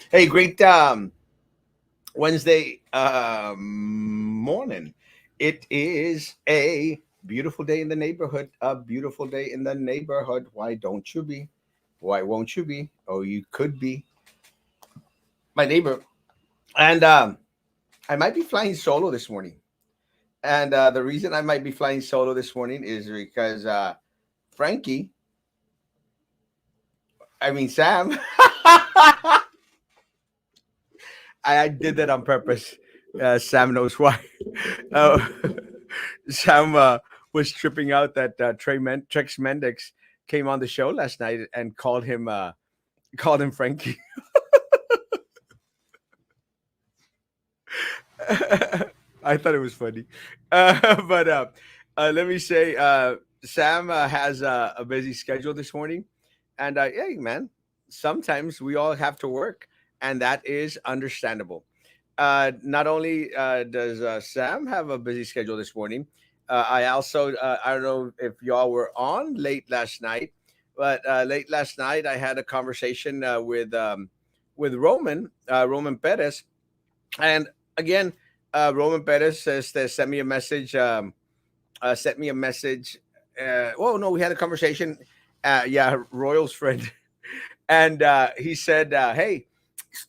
Hey, great Wednesday morning. It is a beautiful day in the neighborhood. A beautiful day in the neighborhood. Why don't you be? Why won't you be? Oh, you could be my neighbor. And I might be flying solo this morning. And the reason I might be flying solo this morning is because Frankie, I mean Sam, I did that on purpose. Sam knows why. Uh, Sam was tripping out that Trex Mendix came on the show last night and called him Frankie. I thought it was funny, but let me say, Sam has a busy schedule this morning, and hey, man, sometimes we all have to work, and that is understandable. Not only does Sam have a busy schedule this morning, I don't know if y'all were on late last night, but late last night I had a conversation with Roman Perez, and again, Roman Perez says that sent me a message. Sent me a message. Oh no, we had a conversation. Yeah, Royal's friend, and he said, "Hey,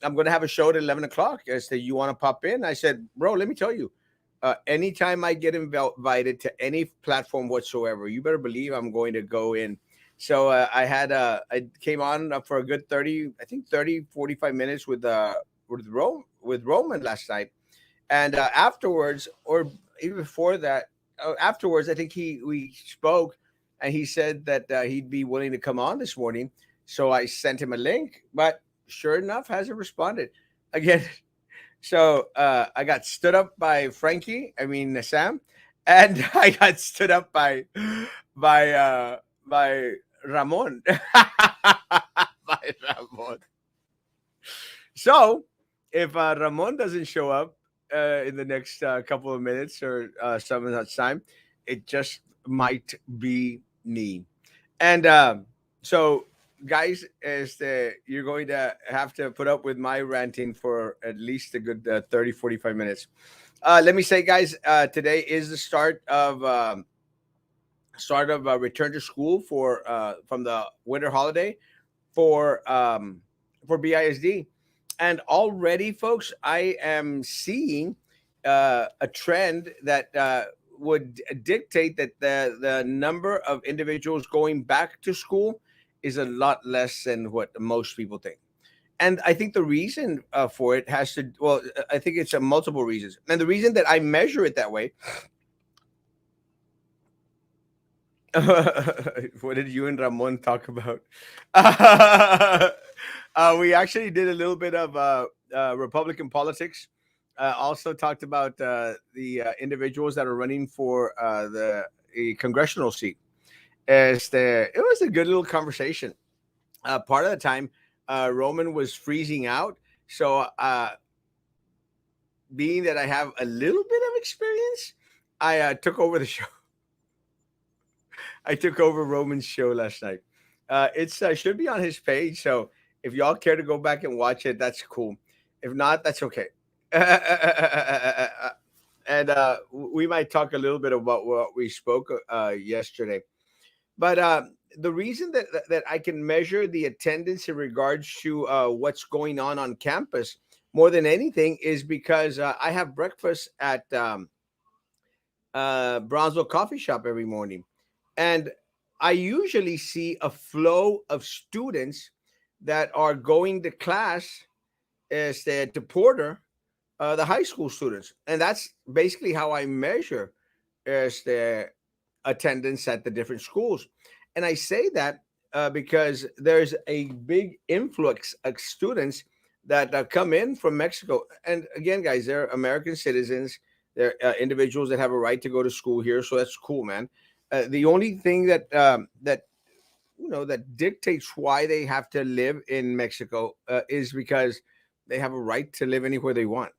I'm going to have a show at 11 o'clock. I said, you want to pop in?" I said, "Bro, let me tell you, anytime I get invited to any platform whatsoever, you better believe I'm going to go in." So I came on for a good 30, I think 30, 45 minutes with Roman last night. And afterwards, or even before that, afterwards, I think we spoke, and he said that he'd be willing to come on this morning. So I sent him a link, but sure enough, hasn't responded again. So I got stood up by Frankie, I mean Sam, and I got stood up by uh, by Ramon, by Ramon. So if Ramon doesn't show up in the next couple of minutes or some of that time, it just might be me. And so, guys, you're going to have to put up with my ranting for at least a good 30, 45 minutes. Let me say, guys, today is the start of return to school for from the winter holiday for BISD. And already, folks, I am seeing a trend that would dictate that the number of individuals going back to school is a lot less than what most people think. And I think the reason for it has to, well, I think it's multiple reasons. And the reason that I measure it that way, what did you and Ramon talk about? We actually did a little bit of Republican politics. Also talked about individuals that are running for the a congressional seat. It was a good little conversation. Part of the time, Roman was freezing out. So, being that I have a little bit of experience, I took over the show. I took over Roman's show last night. It's should be on his page, so if y'all care to go back and watch it, that's cool. If not, that's okay. And we might talk a little bit about what we spoke yesterday. But the reason that I can measure the attendance in regards to what's going on campus more than anything is because I have breakfast at Brownsville Coffee Shop every morning, and I usually see a flow of students that are going to class to Porter, the high school students, and that's basically how I measure the attendance at the different schools. And I say that because there's a big influx of students that come in from Mexico. And again, guys, they're American citizens. They're individuals that have a right to go to school here, so that's cool, man. The only thing that that dictates why they have to live in Mexico is because they have a right to live anywhere they want.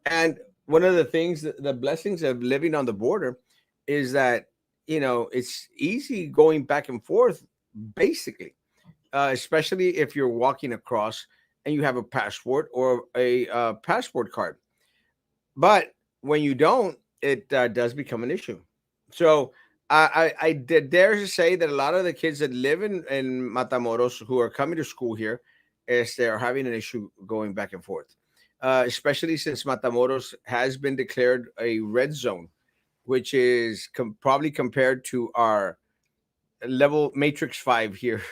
And one of the things, the blessings of living on the border, is that it's easy going back and forth, basically, especially if you're walking across. and you have a passport or a passport card. But when you don't, it does become an issue. So dare to say that a lot of the kids that live in Matamoros who are coming to school here is they're having an issue going back and forth, especially since Matamoros has been declared a red zone, which is probably compared to our level Matrix 5 here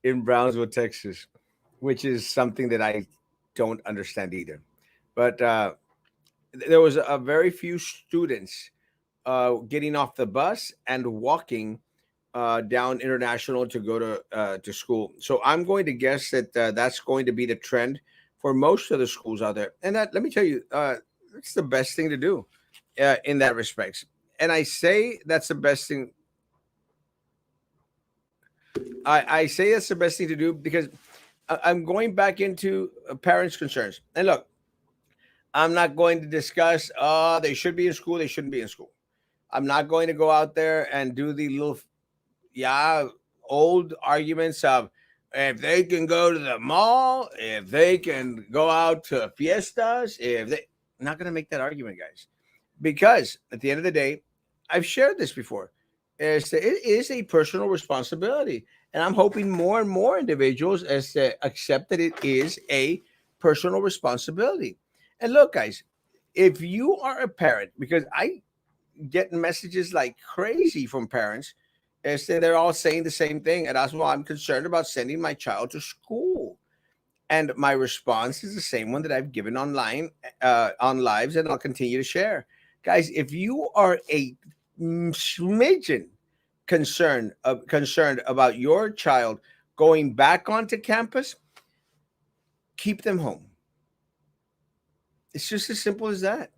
in Brownsville, Texas, which is something that I don't understand either. But there was a very few students getting off the bus and walking down International to go to school. So I'm going to guess that that's going to be the trend for most of the schools out there. And that, let me tell you, it's the best thing to do in that respect. And I say that's the best thing. I say that's the best thing to do because I'm going back into parents' concerns. And look, I'm not going to discuss, they should be in school, they shouldn't be in school. I'm not going to go out there and do the little, yeah, old arguments of if they can go to the mall, if they can go out to fiestas, if they, I'm not going to make that argument, guys, because at the end of the day, I've shared this before. Is that it is a personal responsibility, and I'm hoping more and more individuals as to accept that it is a personal responsibility. And look, guys, if you are a parent, because I get messages like crazy from parents, is that they're all saying the same thing, and that's why I'm concerned about sending my child to school. And my response is the same one that I've given online, on lives, and I'll continue to share. Guys, if you are a smidgen concerned about your child going back onto campus, keep them home. It's just as simple as that.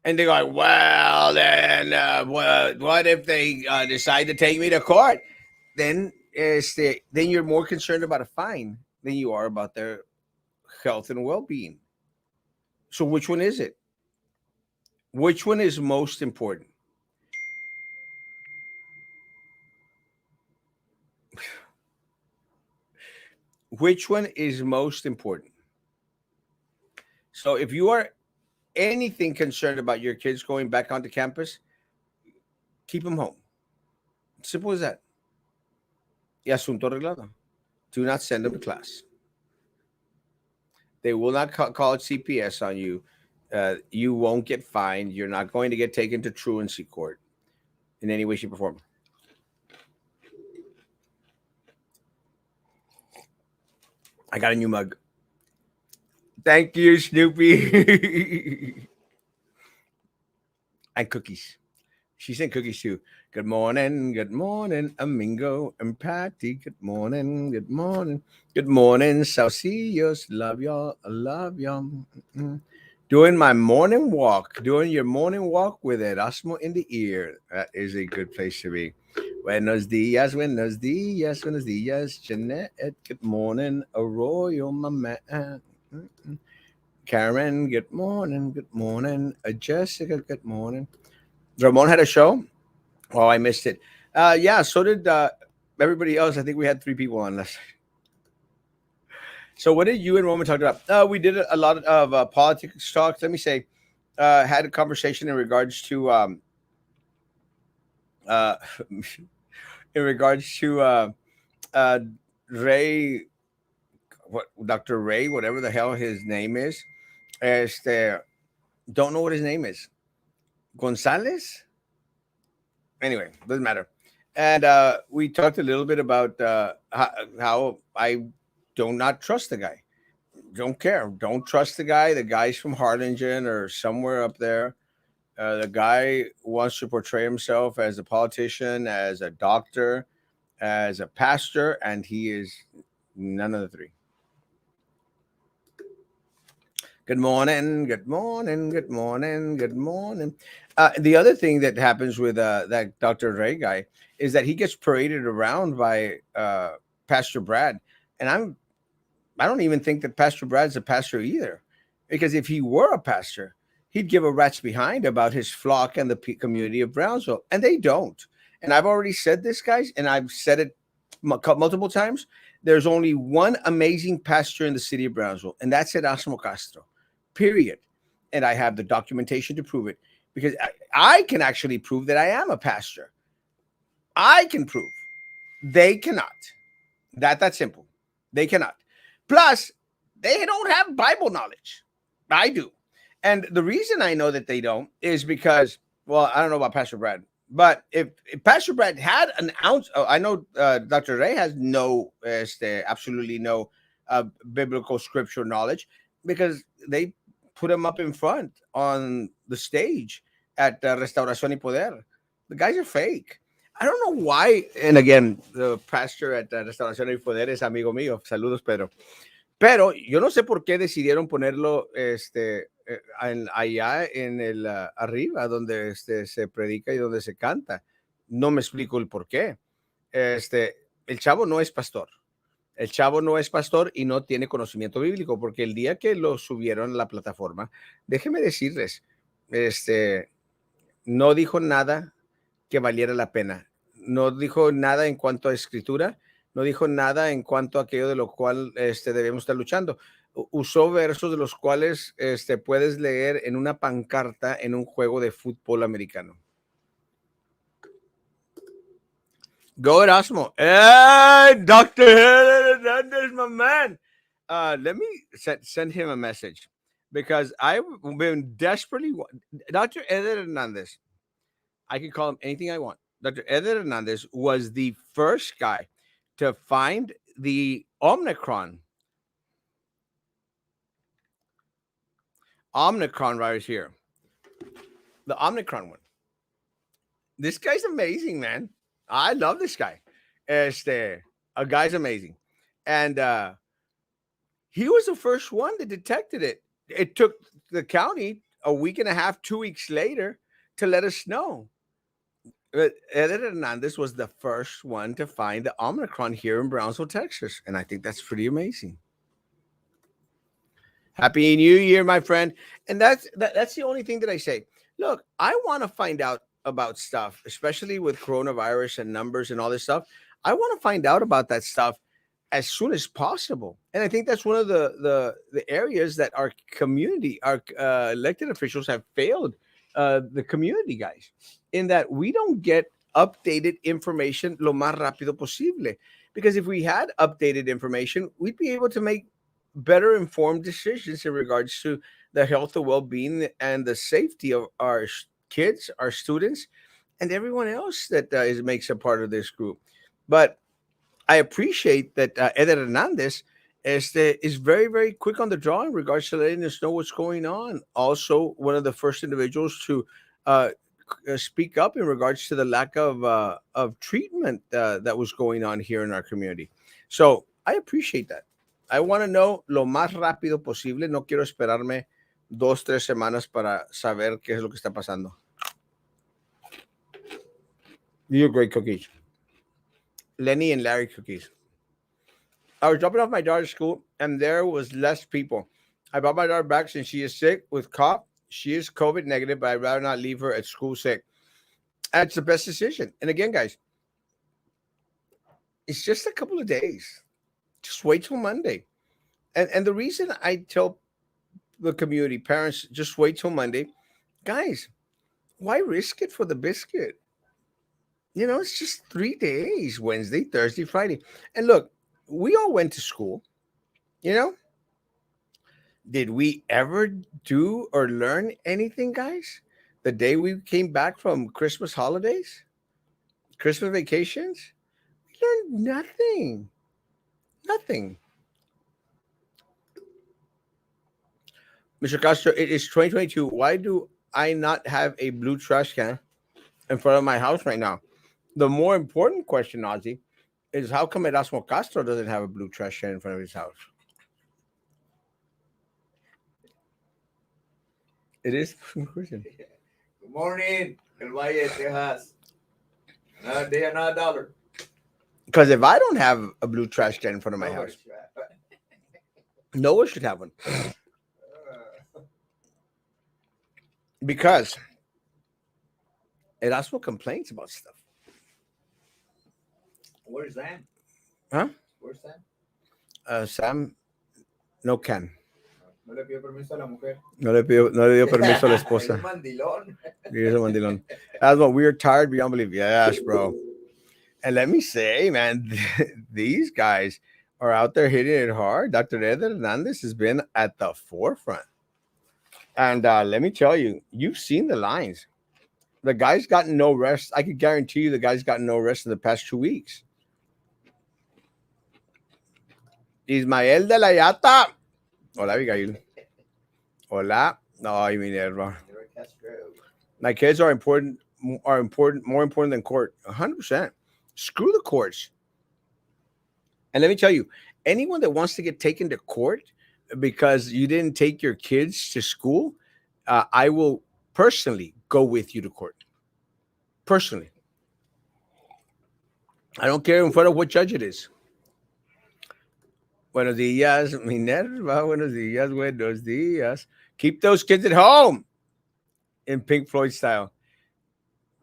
And they're like, well, then what if they decide to take me to court? Then then you're more concerned about a fine than you are about their health and well-being. So which one is it? Which one is most important? Which one is most important? So if you are anything concerned about your kids going back onto campus, keep them home. Simple as that. Y asunto arreglado. Do not send them to class. They will not call it CPS on you. You won't get fined. You're not going to get taken to truancy court in any way, shape, or form. I got a new mug. Thank you, Snoopy. And cookies. She sent cookies too. Good morning, Amingo and Patty. Good morning, good morning, Saucillos. Love y'all, I love y'all. Doing my morning walk, doing your morning walk with Erasmo in the ear. That is a good place to be. Buenos dias, buenos dias, buenos dias, Jeanette. Good morning, Arroyo, my man. Karen, good morning, good morning. Jessica, good morning. Ramon had a show. Oh, I missed it. Yeah, so did everybody else. I think we had 3 people on this. So, what did you and Roman talk about? We did a lot of politics talks. Let me say, had a conversation in regards to uh, in regards to Ray, what Dr. Ray, whatever the hell his name is. Este, don't know what his name is. Gonzalez. Anyway, doesn't matter. And we talked a little bit about how I do not trust the guy. Don't care. Don't trust the guy. The guy's from Harlingen or somewhere up there. The guy wants to portray himself as a politician, as a doctor, as a pastor, and he is none of the three. Good morning, good morning, good morning, good morning. The other thing that happens with that Dr. Ray guy is that he gets paraded around by Pastor Brad, and I don't even think that Pastor Brad's a pastor either, because if he were a pastor, he'd give a rat's behind about his flock and the community of Brownsville, and they don't. And I've already said this, guys, and I've said it multiple times. There's only one amazing pastor in the city of Brownsville, and that's Erasmo Castro, period. And I have the documentation to prove it because I can actually prove that I am a pastor. I can prove. They cannot. That's simple. They cannot. Plus, they don't have Bible knowledge. I do. And the reason I know that they don't is because, well, I don't know about Pastor Brad, but if Pastor Brad had an ounce, oh, I know Dr. Ray has absolutely no biblical scripture knowledge because they put him up in front on the stage at Restauración y Poder. The guys are fake. I don't know why. And again, the pastor at Restauración y Poder es amigo mío. Saludos, Pedro. Pero yo no sé por qué decidieron ponerlo allá en el arriba, donde se predica y donde se canta. No me explico el por qué. El chavo no es pastor. El chavo no es pastor y no tiene conocimiento bíblico, porque el día que lo subieron a la plataforma, déjenme decirles, no dijo nada que valiera la pena. No dijo nada en cuanto a escritura, no dijo nada en cuanto a aquello de lo cual debemos estar luchando. Usó versos de los cuales puedes leer en una pancarta en un juego de fútbol americano. Go Erasmo. Hey, Dr. Hernandez, my man. Let me send him a message because I've been desperately. Dr. Eder Hernandez, I can call him anything I want. Dr. Eder Hernandez was the first guy to find the Omicron virus here. The Omicron one. This guy's amazing, man. I love this guy. A guy's amazing. And he was the first one that detected it. It took the county a week and a half, 2 weeks later to let us know. But Eder Hernandez was the first one to find the Omicron here in Brownsville, Texas. And I think that's pretty amazing. Happy New Year, my friend. And that's the only thing that I say. Look, I want to find out about stuff, especially with coronavirus and numbers and all this stuff. I want to find out about that stuff as soon as possible. And I think that's one of the areas that our community, our elected officials have failed the community guys in that we don't get updated information lo más rápido posible. Because if we had updated information, we'd be able to make better informed decisions in regards to the health, the well-being, and the safety of our kids, our students, and everyone else that makes a part of this group. But I appreciate that Eder Hernandez is very, very quick on the draw in regards to letting us know what's going on. Also, one of the first individuals to uh, speak up in regards to the lack of treatment that was going on here in our community. So I appreciate that. I want to know lo más rápido posible. No quiero esperarme 2, 3 semanas para saber qué es lo que está pasando. You're great cookies. Lenny and Larry cookies. I was dropping off my daughter to school, and there was less people. I brought my daughter back since she is sick with cough. She is COVID negative, but I'd rather not leave her at school sick. That's the best decision. And again, guys, it's just a couple of days. Just wait till Monday. And the reason I tell the community, parents, just wait till Monday, guys, why risk it for the biscuit? It's just 3 days: Wednesday, Thursday, Friday. And look, we all went to school. You know, did we ever do or learn anything, guys? The day we came back from Christmas holidays, Christmas vacations, we learned nothing. Nothing. Mr. Castro, it is 2022. Why do I not have a blue trash can in front of my house right now? The more important question, Ozzy, is how come Erasmo Castro doesn't have a blue trash can in front of his house? It is a question. Good morning, El Valle de Texas. Another day, another dollar. Because if I don't have a blue trash can in front of my Nobody house, should have. no one should have one. Because Erasmo complains about stuff. Where's Sam? Huh? Where's Sam? Sam, no can. No le pidió permiso a la mujer. No le dio permiso a la Es un esposa. mandilón. Here's a mandilon. That's what we're tired beyond belief. Yes, bro. And let me say, man, these guys are out there hitting it hard. Dr. Ed Hernandez has been at the forefront. And let me tell you, you've seen the lines. The guy's gotten no rest. I could guarantee you the guy's gotten no rest in the past 2 weeks. Ismael de la Yata. Hola, Abigail. Hola. No, I mean Minerva. My kids more important than court. 100%. Screw the courts. And let me tell you, anyone that wants to get taken to court because you didn't take your kids to school, I will personally go with you to court. Personally. I don't care in front of what judge it is. Buenos días, Minerva. Buenos días, buenos días. Keep those kids at home in Pink Floyd style.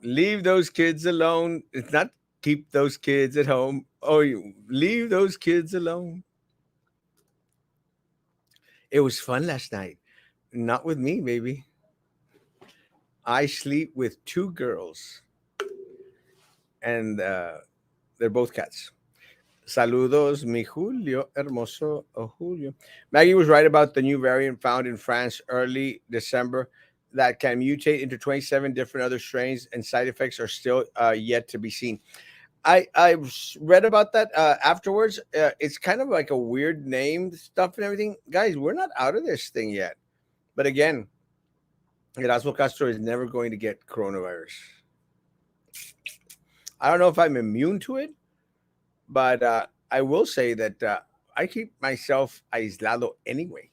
Leave those kids alone. It's not keep those kids at home. Oh, you leave those kids alone. It was fun last night. Not with me, baby. I sleep with two girls, and they're both cats. Saludos, mi Julio, hermoso Julio. Maggie was right about the new variant found in France early December that can mutate into 27 different other strains, and side effects are still yet to be seen. I read about that afterwards. It's kind of like a weird name stuff and everything. Guys, we're not out of this thing yet. But again, Erasmo Castro is never going to get coronavirus. I don't know if I'm immune to it, but I will say that I keep myself aislado anyway.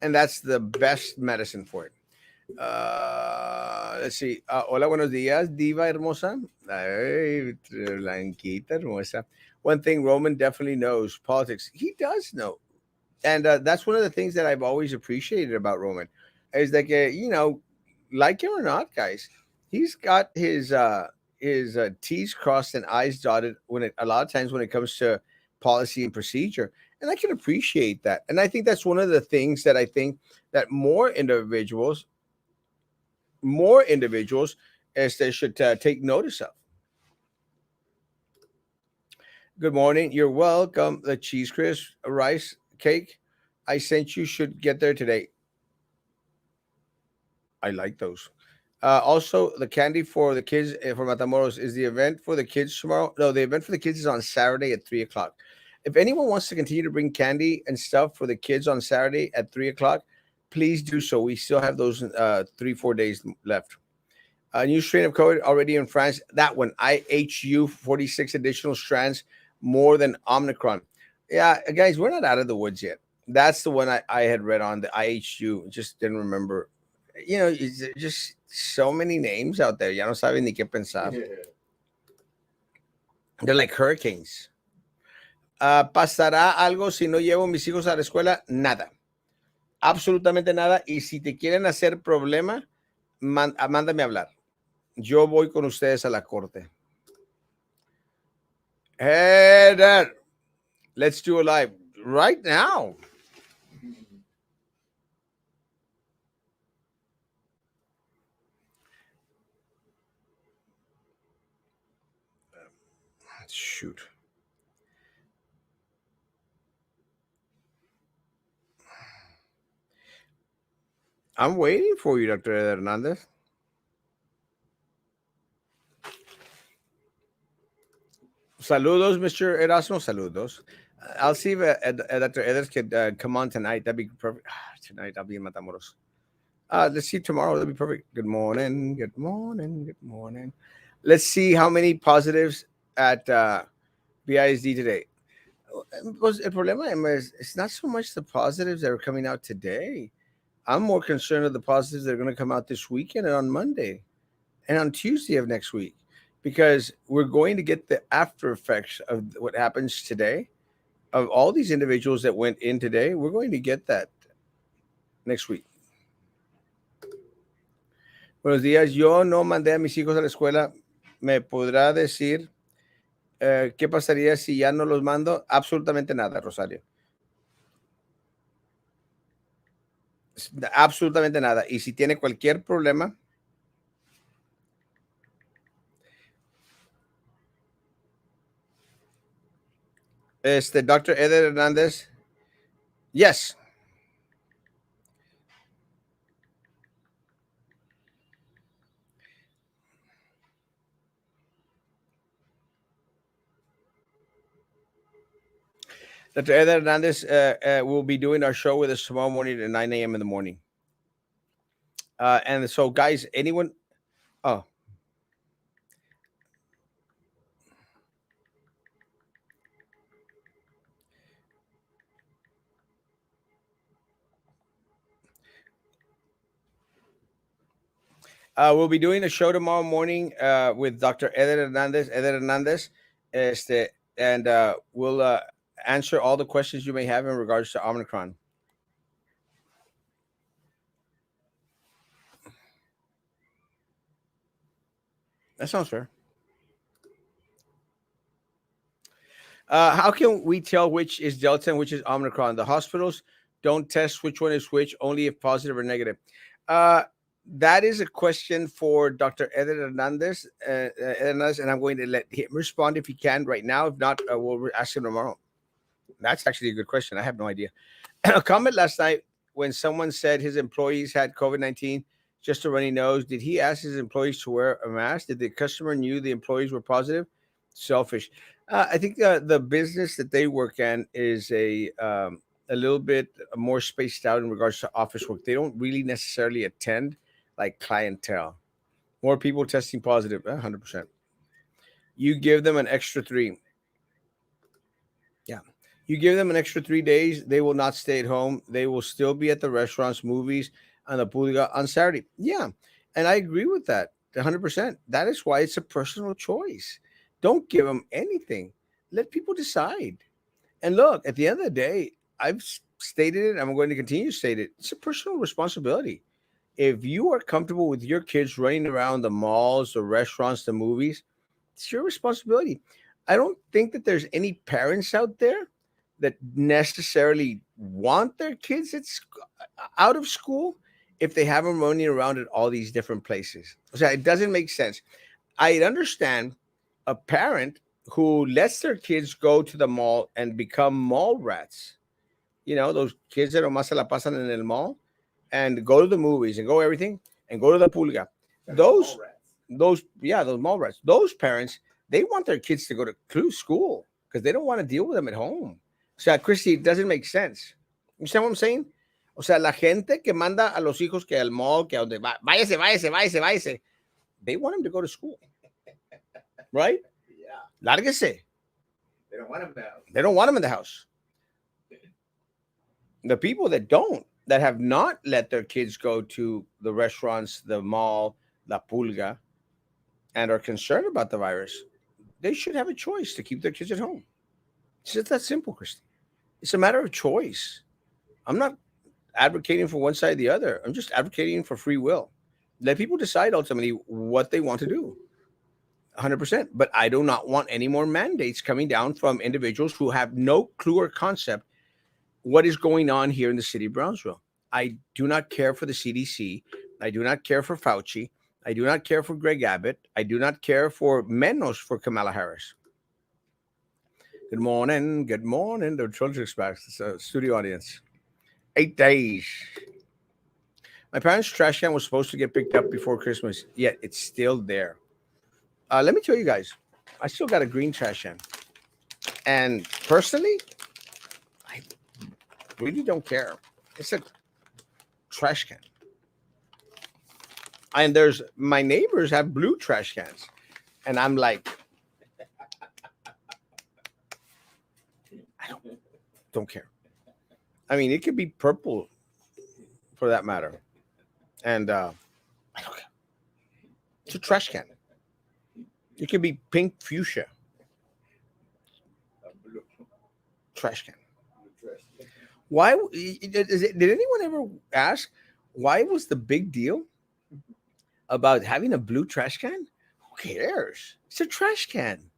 And that's the best medicine for it. Let's see. Hola, buenos días, diva hermosa. Ay, blanquita hermosa. One thing Roman definitely knows politics. He does know. And that's one of the things that I've always appreciated about Roman is that, like him or not, guys, he's got his T's crossed and I's dotted a lot of times when it comes to policy and procedure. And I can appreciate that. And I think that's one of the things that I think that more individuals as they should take notice of. Good morning. You're welcome. The cheese crisp rice cake I sent you should get there today. I like those. Also, the candy for the kids for Matamoros is the event for the kids tomorrow. No, the event for the kids is on Saturday at 3 o'clock. If anyone wants to continue to bring candy and stuff for the kids on Saturday at 3 o'clock, please do so. We still have those 3-4 days left. A new strain of COVID already in France. That one, IHU, 46 additional strands, more than Omicron. Yeah, guys, we're not out of the woods yet. That's the one I had read on the IHU. Just didn't remember. It's just so many names out there. Ya no saben ni qué pensar. They're like hurricanes. ¿Pasará algo si no llevo mis hijos a la escuela? Nada. Absolutamente nada. Y si te quieren hacer problema, mándame a hablar. Yo voy con ustedes a la corte. Hey, Dad, let's do a live right now. Shoot. I'm waiting for you, Dr. Hernandez. Saludos, Mr. Erasmo. Saludos. I'll see if Dr. Eders could come on tonight. That'd be perfect. Tonight, I'll be in Matamoros. Let's see tomorrow. That'd be perfect. Good morning. Good morning. Good morning. Let's see how many positives at BISD today. Pues el problema is it's not so much the positives that are coming out today. I'm more concerned of the positives that are going to come out this weekend and on Monday and on Tuesday of next week, because we're going to get the after effects of what happens today of all these individuals that went in today. We're going to get that next week. Buenos días. Yo no mandé a mis hijos a la escuela. ¿Me podrá decir ¿Qué pasaría si ya no los mando? Absolutamente nada, Rosario. Absolutamente nada. Y si tiene cualquier problema, Dr. Eder Hernandez, yes, Dr. Eder Hernandez will be doing our show with us tomorrow morning at 9 a.m. in the morning. And so, guys, anyone, oh, we'll be doing a show tomorrow morning with Dr. Eder Hernandez. Este, and we'll answer all the questions you may have in regards to Omicron. That sounds fair. How can we tell which is Delta and which is Omicron? The hospitals don't test which one is which, only if positive or negative. Uh, that is a question for Dr. Eder Hernandez, and I'm going to let him respond if he can right now. If not, we'll ask him tomorrow. That's actually a good question. I have no idea. A comment last night when someone said his employees had COVID-19, just a runny nose. Did he ask his employees to wear a mask? Did the customer knew the employees were positive? Selfish. I think the business that they work in is a little bit more spaced out in regards to office work. They don't really necessarily attend like clientele. More people testing positive, 100%. You give them an extra three. Yeah. You give them an extra 3 days, they will not stay at home. They will still be at the restaurants, movies, and the pulga on Saturday. Yeah. And I agree with that 100%. That is why it's a personal choice. Don't give them anything. Let people decide. And look, at the end of the day, stated it. I'm going to continue to state it. It's a personal responsibility. If you are comfortable with your kids running around the malls, the restaurants, the movies, it's your responsibility. I don't think that there's any parents out there that necessarily want their kids out of school if they have them running around at all these different places. So it doesn't make sense. I understand a parent who lets their kids go to the mall and become mall rats. You know, those kids that nomás se la pasan en el mall and go to the movies and go everything and go to the pulga. Those, those mall rats. Those parents, they want their kids to go to school because they don't want to deal with them at home. O sea, Christy, it doesn't make sense. You understand what I'm saying? O sea, la gente que manda a los hijos que al mall, que a donde va, váyase, they want them to go to school, right? Yeah. Lárguese. They don't want them now. They don't want them in the house. The people that have not let their kids go to the restaurants, the mall, la pulga, and are concerned about the virus, they should have a choice to keep their kids at home. It's just that simple, Christy. It's a matter of choice. I'm not advocating for one side or the other. I'm just advocating for free will. Let people decide ultimately what they want to do. 100%. But I do not want any more mandates coming down from individuals who have no clue or concept what is going on here in the city of Brownsville. I do not care for the CDC. I do not care for Fauci. I do not care for Greg Abbott. I do not care for menos for Kamala Harris. Good morning. Good morning. The children's back. It's a studio audience. 8 days. My parents' trash can was supposed to get picked up before Christmas, yet it's still there. Let me tell you guys, I still got a green trash can. And personally, I really don't care. It's a trash can. And there's my neighbors have blue trash cans. And I'm like, I don't care. I mean, it could be purple for that matter. And I don't care. It's a trash can. It could be pink fuchsia. Trash can. Why did anyone ever ask why was the big deal about having a blue trash can? Who cares? It's a trash can.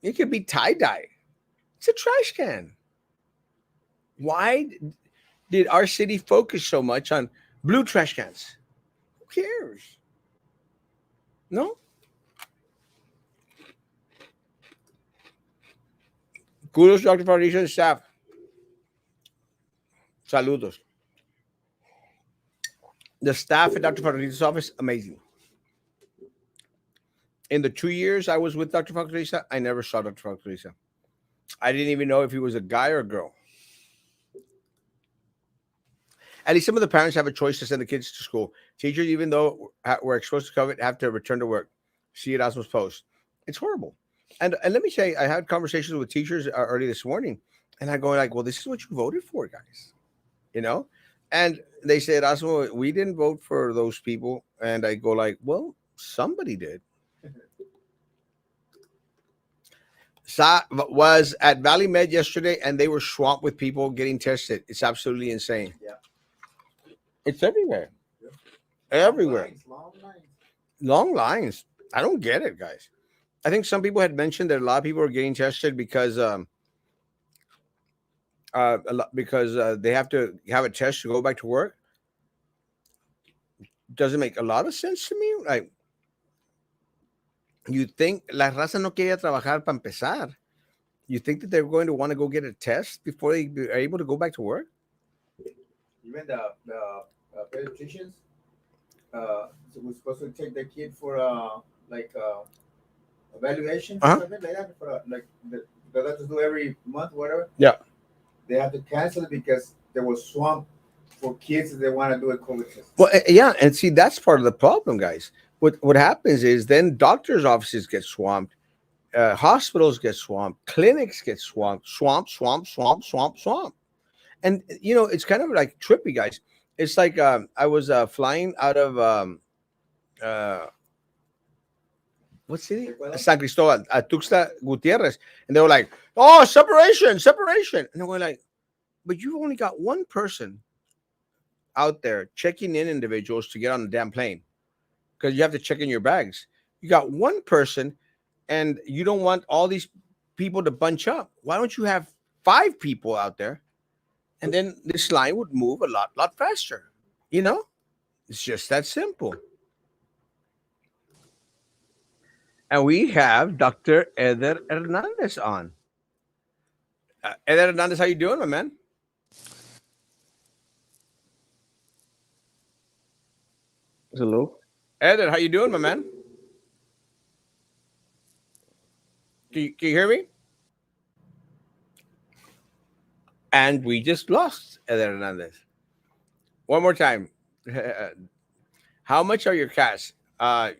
It could be tie dye. It's a trash can. Why did our city focus so much on blue trash cans? Who cares? No. Kudos, Dr. Fabricio and staff. Saludos. The staff at Dr. Fabricio's office, amazing. In the 2 years I was with Dr. Fabricio, I never saw Dr. Fabricio. I didn't even know if he was a guy or a girl. At least some of the parents have a choice to send the kids to school. Teachers, even though we're exposed to COVID, have to return to work. See Erasmus post. It's horrible. And let me say, I had conversations with teachers early this morning, and I go like, "Well, this is what you voted for, guys," you know. And they said, "Erasmo, we didn't vote for those people." And I go like, "Well, somebody did." Was at Valley Med yesterday, and they were swamped with people getting tested. It's absolutely insane. Yeah. It's everywhere. Yeah. Everywhere. Long lines. Long lines. I don't get it, guys. I think some people had mentioned that a lot of people are getting tested because they have to have a test to go back to work. Doesn't make a lot of sense to me. Like, you think la raza no quería trabajar para empezar. You think that they're going to want to go get a test before they are able to go back to work? Even the pediatricians, so we're supposed to take the kid for like evaluation or Uh-huh. something like that. For the doctors do every month, whatever. Yeah. They have to cancel it because there was swamp for kids that they want to do a COVID test. Well, yeah, and see that's part of the problem, guys. What happens is then doctors' offices get swamped, hospitals get swamped, clinics get swamped, swamp, and it's kind of like trippy, guys. It's like I was flying out of uh, what city? San Cristobal, Tuxtla Gutierrez, and they were like, "Oh, separation, separation," and we're like, "But you've only got one person out there checking in individuals to get on the damn plane because you have to check in your bags. You got one person, and you don't want all these people to bunch up. Why don't you have five people out there, and then this line would move a lot faster? You know, it's just that simple." And we have Dr. Eder Hernandez on. Eder Hernandez, how you doing, my man? Hello. Eder, how you doing, my man? Can you hear me? And we just lost Eder Hernandez. One more time. How much are your cats?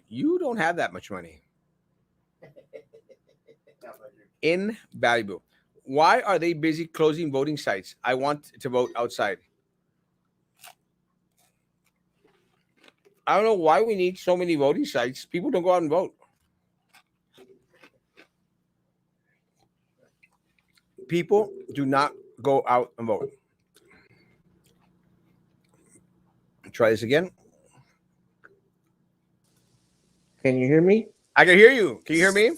You don't have that much money. Invaluable. Why are they busy closing voting sites? I want to vote outside. I don't know why we need so many voting sites. People don't go out and vote. People do not go out and vote. Try this again. Can you hear me? I can hear you. Can you hear me?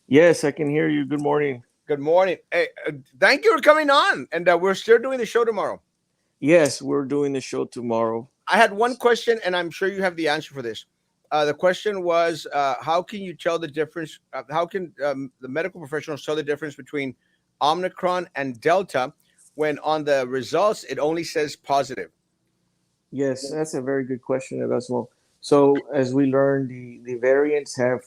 Yes, I can hear you. Good morning. Good morning. Hey, thank you for coming on. And we're still doing the show tomorrow. Yes, we're doing the show tomorrow. I had one question, and I'm sure you have the answer for this. The question was, how can you tell the difference? How can the medical professionals tell the difference between Omicron and Delta when on the results it only says positive? Yes, that's a very good question, Erasmo. So, as we learned, the variants have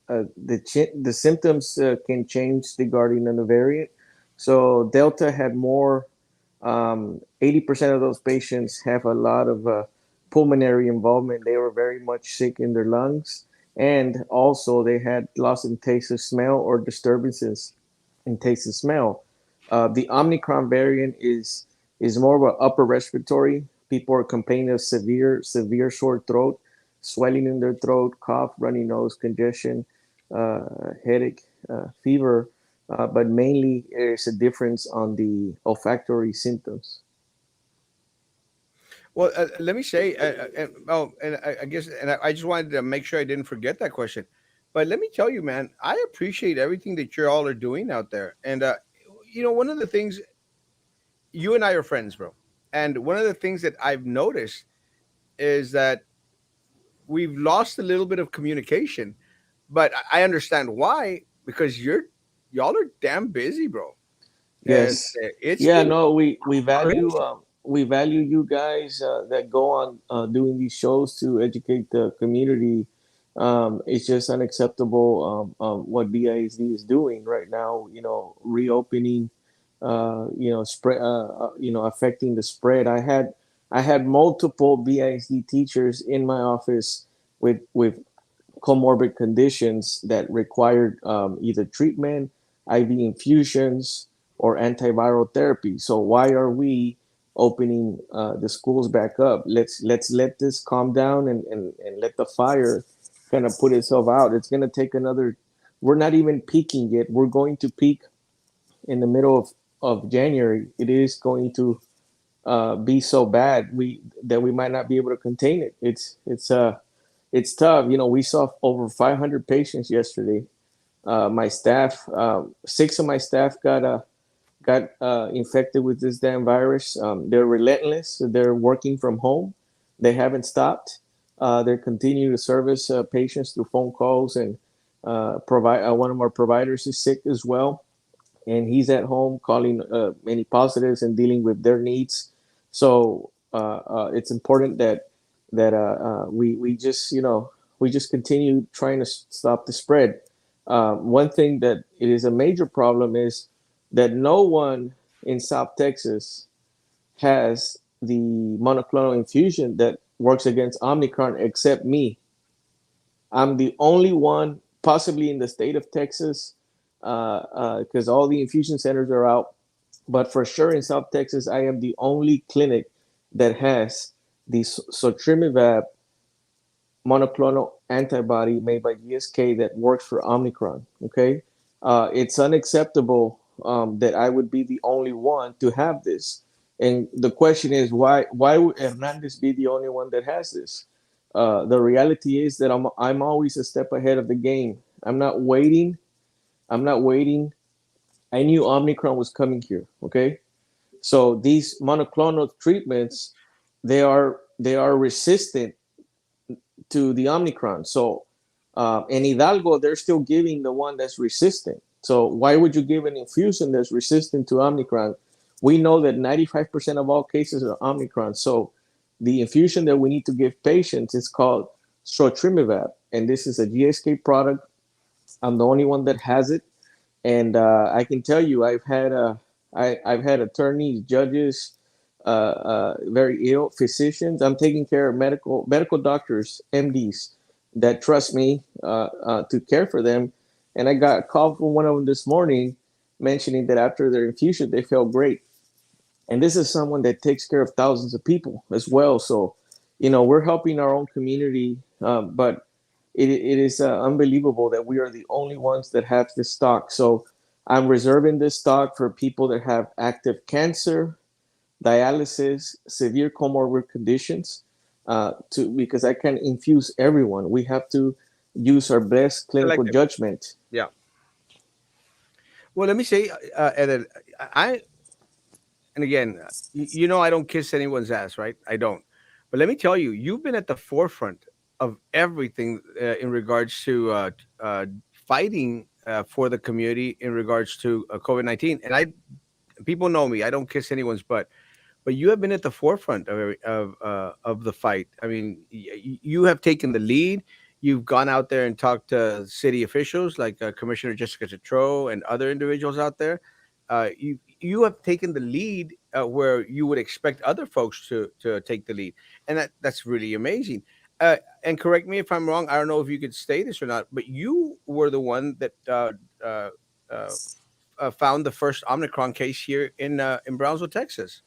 the symptoms can change regarding on the variant. So, Delta had more. 80% of those patients have a lot of pulmonary involvement. They were very much sick in their lungs, and also they had loss in taste of smell or disturbances in taste and smell. The Omicron variant is more of an upper respiratory. People are complaining of severe sore throat, swelling in their throat, cough, runny nose, congestion, headache, fever. But mainly there's a difference on the olfactory symptoms. Well, let me say, and I guess, and I just wanted to make sure I didn't forget that question. But let me tell you, man, I appreciate everything that you all are doing out there. And one of the things, you and I are friends, bro. And one of the things that I've noticed is that we've lost a little bit of communication. But I understand why, because y'all are damn busy, bro. Yes. It's Yeah, been no, crazy. we value you guys that go on doing these shows to educate the community. It's just unacceptable what BISD is doing right now. Reopening, spread, affecting the spread. I had multiple BISD teachers in my office with comorbid conditions that required either treatment, IV infusions, or antiviral therapy. So why are we opening the schools back up? Let's let this calm down and let the fire kind of put itself out. It's going to take another. We're not even peaking yet. We're going to peak in the middle of January. It is going to be so bad we might not be able to contain it. It's tough. We saw over 500 patients yesterday. My staff, six of my staff got infected with this damn virus. They're relentless. They're working from home. They haven't stopped. They're continuing to service patients through phone calls and provide. One of our providers is sick as well, and he's at home calling any positives and dealing with their needs. So it's important that we just continue trying to stop the spread. One thing that it is a major problem is that no one in South Texas has the monoclonal infusion that works against Omicron except me. I'm the only one, possibly in the state of Texas, because all the infusion centers are out. But for sure in South Texas, I am the only clinic that has the sotrimivab monoclonal antibody made by GSK that works for Omicron. Okay, it's unacceptable that I would be the only one to have this. And the question is, why would Hernandez be the only one that has this? The reality is that I'm always a step ahead of the game. I'm not waiting. I'm not waiting. I knew Omicron was coming here. Okay, so these monoclonal treatments, they are resistant to the Omicron. So in Hidalgo, they're still giving the one that's resistant. So why would you give an infusion that's resistant to Omicron? We know that 95% of all cases are Omicron. So the infusion that we need to give patients is called sotrimivab, and this is a GSK product. I'm the only one that has it, and I can tell you, I've had attorneys, judges, very ill physicians. I'm taking care of medical doctors, MDs that trust me to care for them. And I got a call from one of them this morning mentioning that after their infusion they felt great. And this is someone that takes care of thousands of people as well. So, we're helping our own community, but it is unbelievable that we are the only ones that have this stock. So I'm reserving this stock for people that have active cancer, dialysis, severe comorbid conditions, because I can infuse everyone. We have to use our best clinical Selective. judgment. Yeah. Well, let me say, Ed, I and again, I don't kiss anyone's ass, right? I don't. But let me tell you, you've been at the forefront of everything in regards to fighting for the community in regards to COVID-19. And people know me; I don't kiss anyone's butt. But you have been at the forefront of the fight. I mean, you have taken the lead. You've gone out there and talked to city officials like Commissioner Jessica Tetro and other individuals out there. You have taken the lead where you would expect other folks to take the lead, and that's really amazing. And correct me if I'm wrong. I don't know if you could say this or not, but you were the one that uh, uh, found the first Omicron case here in Brownsville, Texas.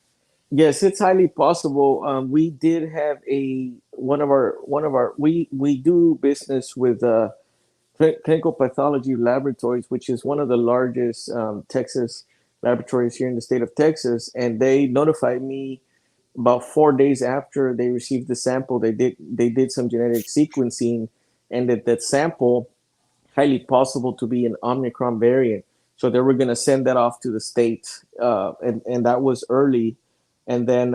Yes, it's highly possible. We did have a one of our we do business with clinical pathology laboratories, which is one of the largest Texas laboratories here in the state of Texas, and they notified me about 4 days after they received the sample. They did some genetic sequencing, and that sample highly possible to be an Omicron variant. So they were going to send that off to the states, and that was early. And then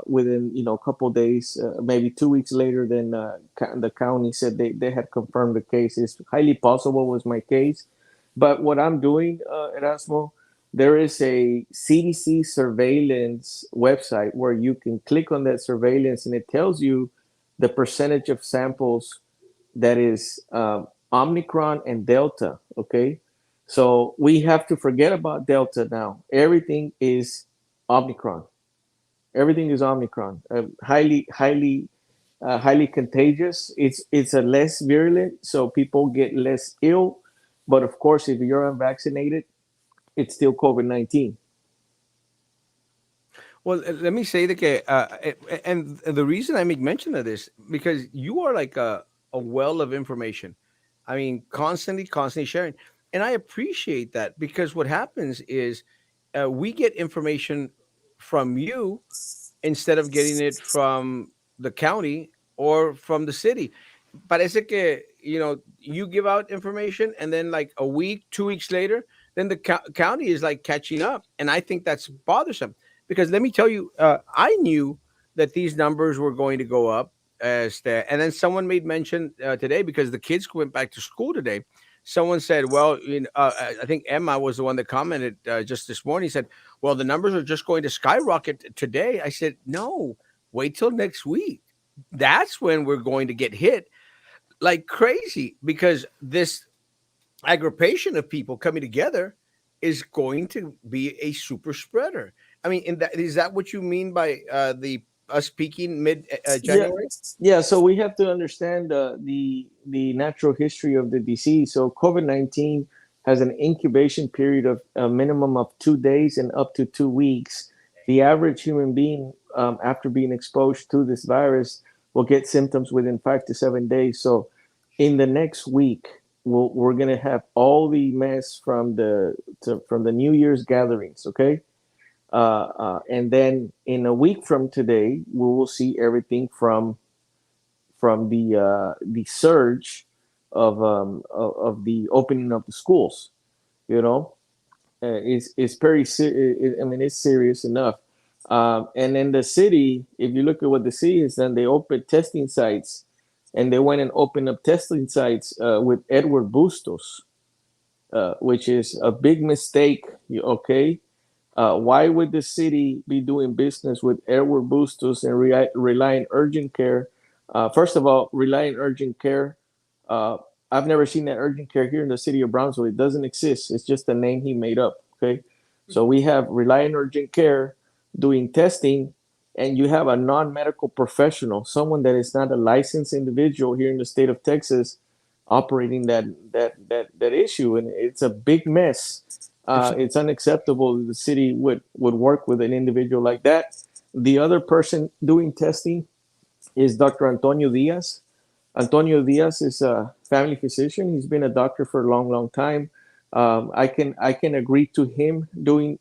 within a couple of days, maybe 2 weeks later, then the county said they had confirmed the case. It's highly possible was my case, but what I'm doing, Erasmo, there is a CDC surveillance website where you can click on that surveillance, and it tells you the percentage of samples that is Omicron and Delta. Okay, so we have to forget about Delta now. Everything is Omicron. Everything is Omicron. Highly contagious. It's a less virulent, so people get less ill. But of course, if you're unvaccinated, it's still COVID-19. Well, let me say that, and the reason I make mention of this because you are like a well of information. I mean, constantly sharing, and I appreciate that because what happens is we get information from you instead of getting it from the county or from the city. Parece que you give out information and then like a week 2 weeks later then the county is like catching up, and I think that's bothersome because let me tell you, I knew that these numbers were going to go up and then someone made mention today because the kids went back to school today. Someone said, well, I think Emma was the one that commented just this morning. He said, well, the numbers are just going to skyrocket today. I said, no, wait till next week. That's when we're going to get hit like crazy because this aggravation of people coming together is going to be a super spreader. I mean, is that what you mean by the us peaking mid Yeah, January? yeah. So we have to understand the natural history of the disease. So COVID-19 has an incubation period of a minimum of 2 days and up to 2 weeks. The average human being, after being exposed to this virus, will get symptoms within 5 to 7 days. So in the next week, we're gonna have all the mess from the New Year's gatherings. Okay, and then in a week from today, we will see everything from the surge of the opening of the schools. You know, it's very I mean, it's serious enough. And in the city, if you look at what the city has done, they opened testing sites, and they went and opened up testing sites with Edward Bustos, which is a big mistake. Okay, why would the city be doing business with Edward Bustos and relying urgent care? First of all, relying urgent care. Uh, I've never seen that urgent care here in the city of Brownsville. It doesn't exist. It's just a name he made up. Okay, so we have relying urgent care doing testing, and you have a non-medical professional, someone that is not a licensed individual here in the state of Texas, operating that issue, and it's a big mess. It's It's unacceptable that the city would work with an individual like that. The other person doing testing is Dr. Antonio Diaz. Antonio Diaz is a family physician. He's been a doctor for a long time. I can agree to him doing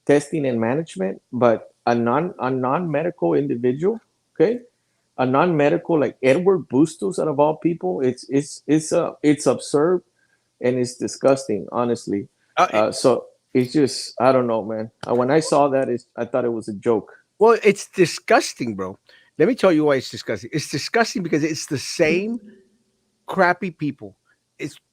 testing and management, but a non medical individual, okay, a non medical like Edward Bustos out of all people, it's absurd and it's disgusting, honestly. uh, So it's just I don't know, man. When I saw that, I thought it was a joke. well, it's disgusting, bro. Let me tell you why it's disgusting. It's disgusting because it's the same crappy people.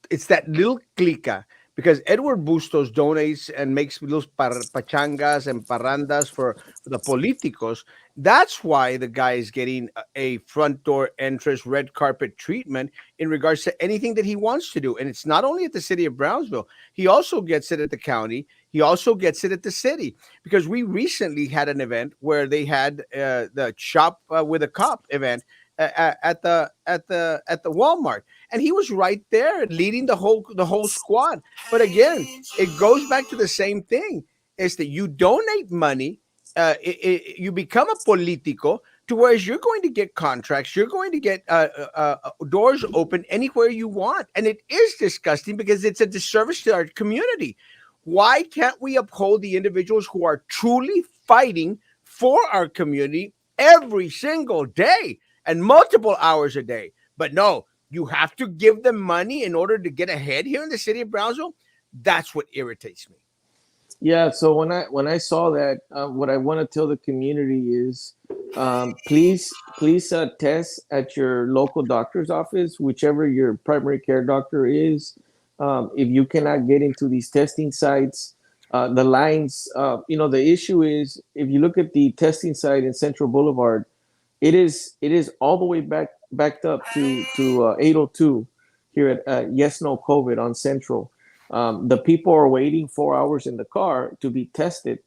It's that little clica because Edward Bustos donates and makes little pachangas and parrandas for the politicos. That's why the guy is getting a front door entrance red carpet treatment in regards to anything that he wants to do. And it's not only at the city of Brownsville, he also gets it at the county. He also gets it at the city because we recently had an event where they had the shop with a cop event at the Walmart, and he was right there leading the whole squad. But again, it goes back to the same thing: is that you donate money, you become a politico, to whereas you're going to get contracts, you're going to get doors open anywhere you want, and it is disgusting because it's a disservice to our community. Why can't we uphold the individuals who are truly fighting for our community every single day and multiple hours a day? But no, You have to give them money in order to get ahead here in the city of Brownsville. That's what irritates me. Yeah. So when I saw that, what I want to tell the community is, please test at your local doctor's office, whichever your primary care doctor is. If you cannot get into these testing sites, the lines. The issue is, if you look at the testing site in Central Boulevard, it is all the way backed up to 802 here at Yes No COVID on Central. The people are waiting 4 hours in the car to be tested,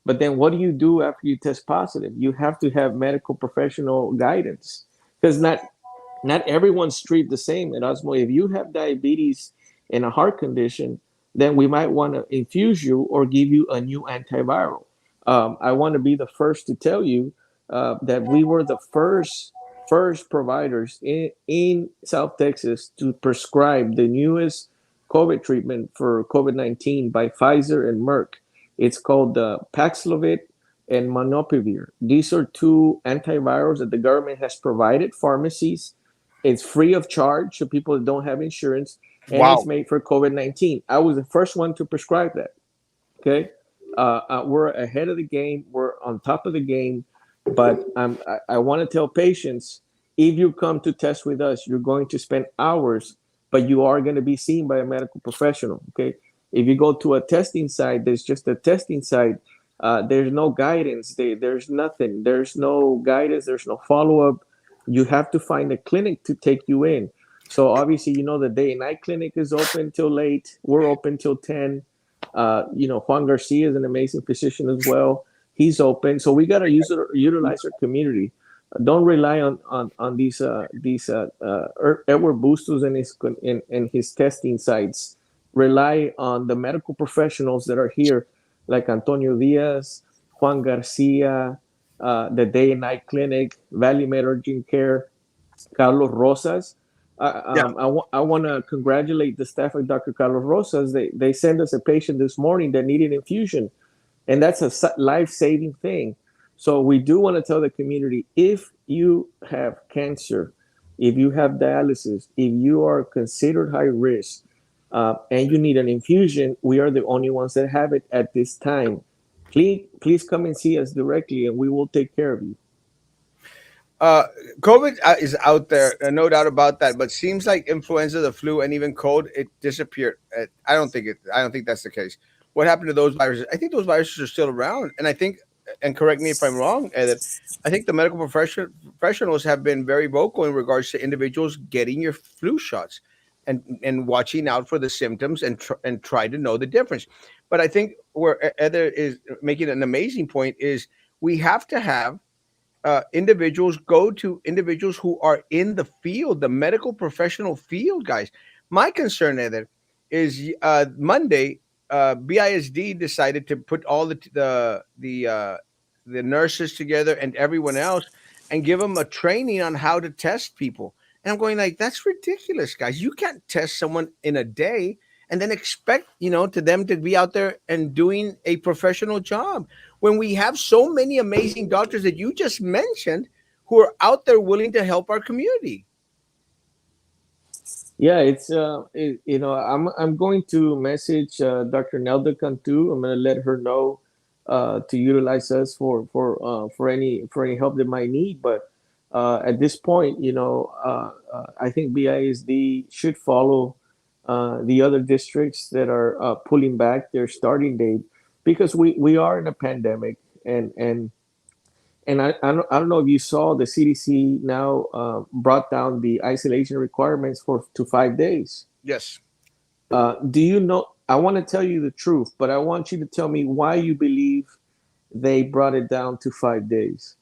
but then what do you do after you test positive? You have to have medical professional guidance, because not everyone's treated the same. And Erasmo, if you have diabetes and a heart condition, then we might want to infuse you or give you a new antiviral. I want to be the first to tell you that we were the first providers in South Texas to prescribe the newest COVID treatment for COVID-19 by Pfizer and Merck. It's called Paxlovid and Molnupiravir. These are two antivirals that the government has provided pharmacies. It's free of charge to people that don't have insurance, and it's Wow. made for COVID-19. I was the first one to prescribe that. Okay, we're ahead of the game. We're on top of the game. But I want to tell patients, if you come to test with us, you're going to spend hours, but you are going to be seen by a medical professional. Okay, if you go to a testing site, there's just a testing site. There's no guidance. There's nothing. There's no guidance. There's no follow up. You have to find a clinic to take you in. So obviously, the day and night clinic is open till late. We're open till 10. Juan Garcia is an amazing physician as well. He's open, so we got to utilize our community. Don't rely on these Edward Bustos and his testing sites. Rely on the medical professionals that are here, like Antonio Diaz, Juan Garcia, the Day and Night Clinic, Valley Med Urgent Care, Carlos Rosas. Yeah. I want to congratulate the staff of Dr. Carlos Rosas. They sent us a patient this morning that needed infusion, and that's a life saving thing. So we do want to tell the community, if you have cancer, if you have dialysis, if you are considered high risk, and you need an infusion, we are the only ones that have it at this time. Please come and see us directly, and we will take care of you. Uh, COVID is out there, no doubt about that. But seems like influenza, the flu, and even cold, it disappeared. I don't think it. I don't think that's the case. What happened to those viruses? I think those viruses are still around, and I think, and correct me if I'm wrong, that I think the medical professionals have been very vocal in regards to individuals getting your flu shots, and watching out for the symptoms, and try to know the difference. But I think where Heather is making an amazing point is, we have to have individuals go to individuals who are in the field, the medical professional field, guys. My concern, Eder, is Monday, BISD decided to put all the nurses together and everyone else, and give them a training on how to test people. And I'm going like, that's ridiculous, guys. You can't test someone in a day and then expect, to them to be out there and doing a professional job, when we have so many amazing doctors that you just mentioned, who are out there willing to help our community. Yeah, I'm going to message Dr. Nelda Cantu. I'm going to let her know to utilize us for any help they might need. But at this point, I think BISD should follow the other districts that are pulling back their starting date, because we are in a pandemic. And I don't know if you saw, the CDC now brought down the isolation requirements to 5 days. Yes. Do you know? I want to tell you the truth, but I want you to tell me why you believe they brought it down to 5 days.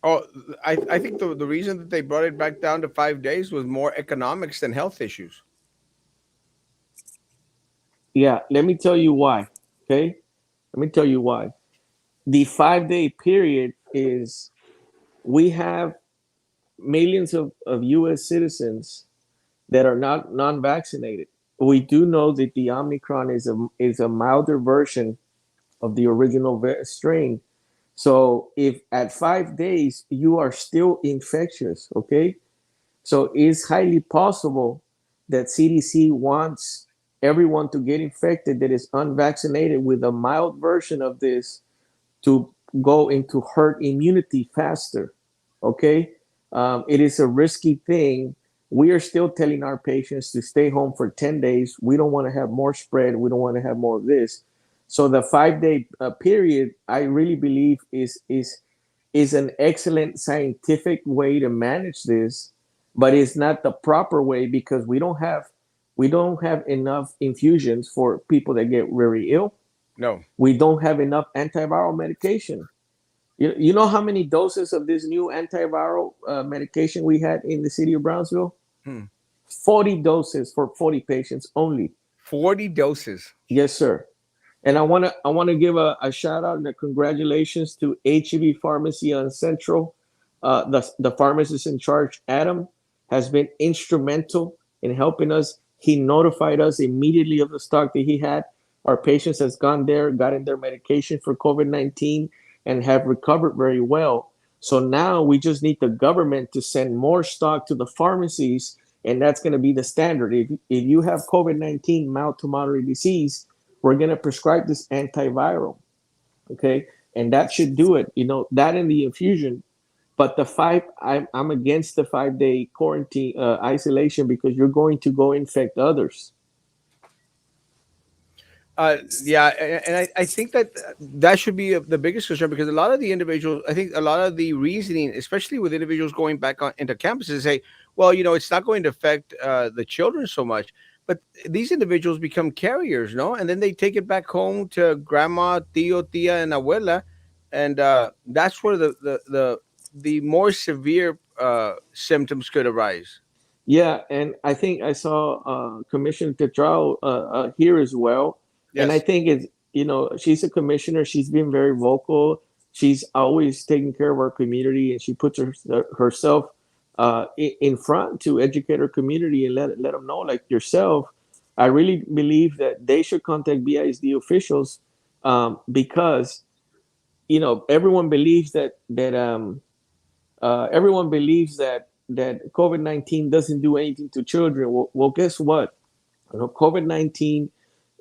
Oh, I think the reason that they brought it back down to 5 days was more economics than health issues. Yeah, let me tell you why. Okay, let me tell you why. The 5 day period is, we have millions of US citizens that are not non-vaccinated. We do know that the Omicron is a milder version of the original strain. So if at 5 days you are still infectious, okay, So it's highly possible that CDC wants everyone to get infected that is unvaccinated with a mild version of this to go into herd immunity faster. Okay, it is a risky thing. We are still telling our patients to stay home for 10 days. We don't want to have more spread. We don't want to have more of this. So the 5 day period, I really believe is an excellent scientific way to manage this, but it's not the proper way because we don't have enough infusions for people that get very ill. No. We don't have enough antiviral medication. You know how many doses of this new antiviral medication we had in the city of Brownsville? Hmm. 40 doses for 40 patients only. 40 doses. Yes, sir. And I want to give a shout out and a congratulations to HEB Pharmacy on Central. The pharmacist in charge, Adam, has been instrumental in helping us. He notified us immediately of the stock that he had. Our patients has gone there, gotten their medication for COVID-19, and have recovered very well. So now we just need the government to send more stock to the pharmacies, and that's going to be the standard. If you have COVID-19, mild to moderate disease, we're going to prescribe this antiviral. Okay, and that should do it. That in the infusion. But I'm against the 5 day quarantine isolation because you're going to go infect others. Yeah, and I think that that should be the biggest concern because a lot of the individuals, I think a lot of the reasoning, especially with individuals going back into campuses, say, well, it's not going to affect the children so much, but these individuals become carriers, no, and then they take it back home to grandma, tío, tia, and abuela, and that's where the more severe symptoms could arise. Yeah, and I think I saw Commissioner Tetrao here as well, and I Yes. think it's she's a commissioner. She's been very vocal. She's always taking care of our community, and she puts herself in front to educate her community and let them know, like yourself. I really believe that they should contact BISD officials because everyone believes that COVID-19 doesn't do anything to children. Well, guess what? COVID-19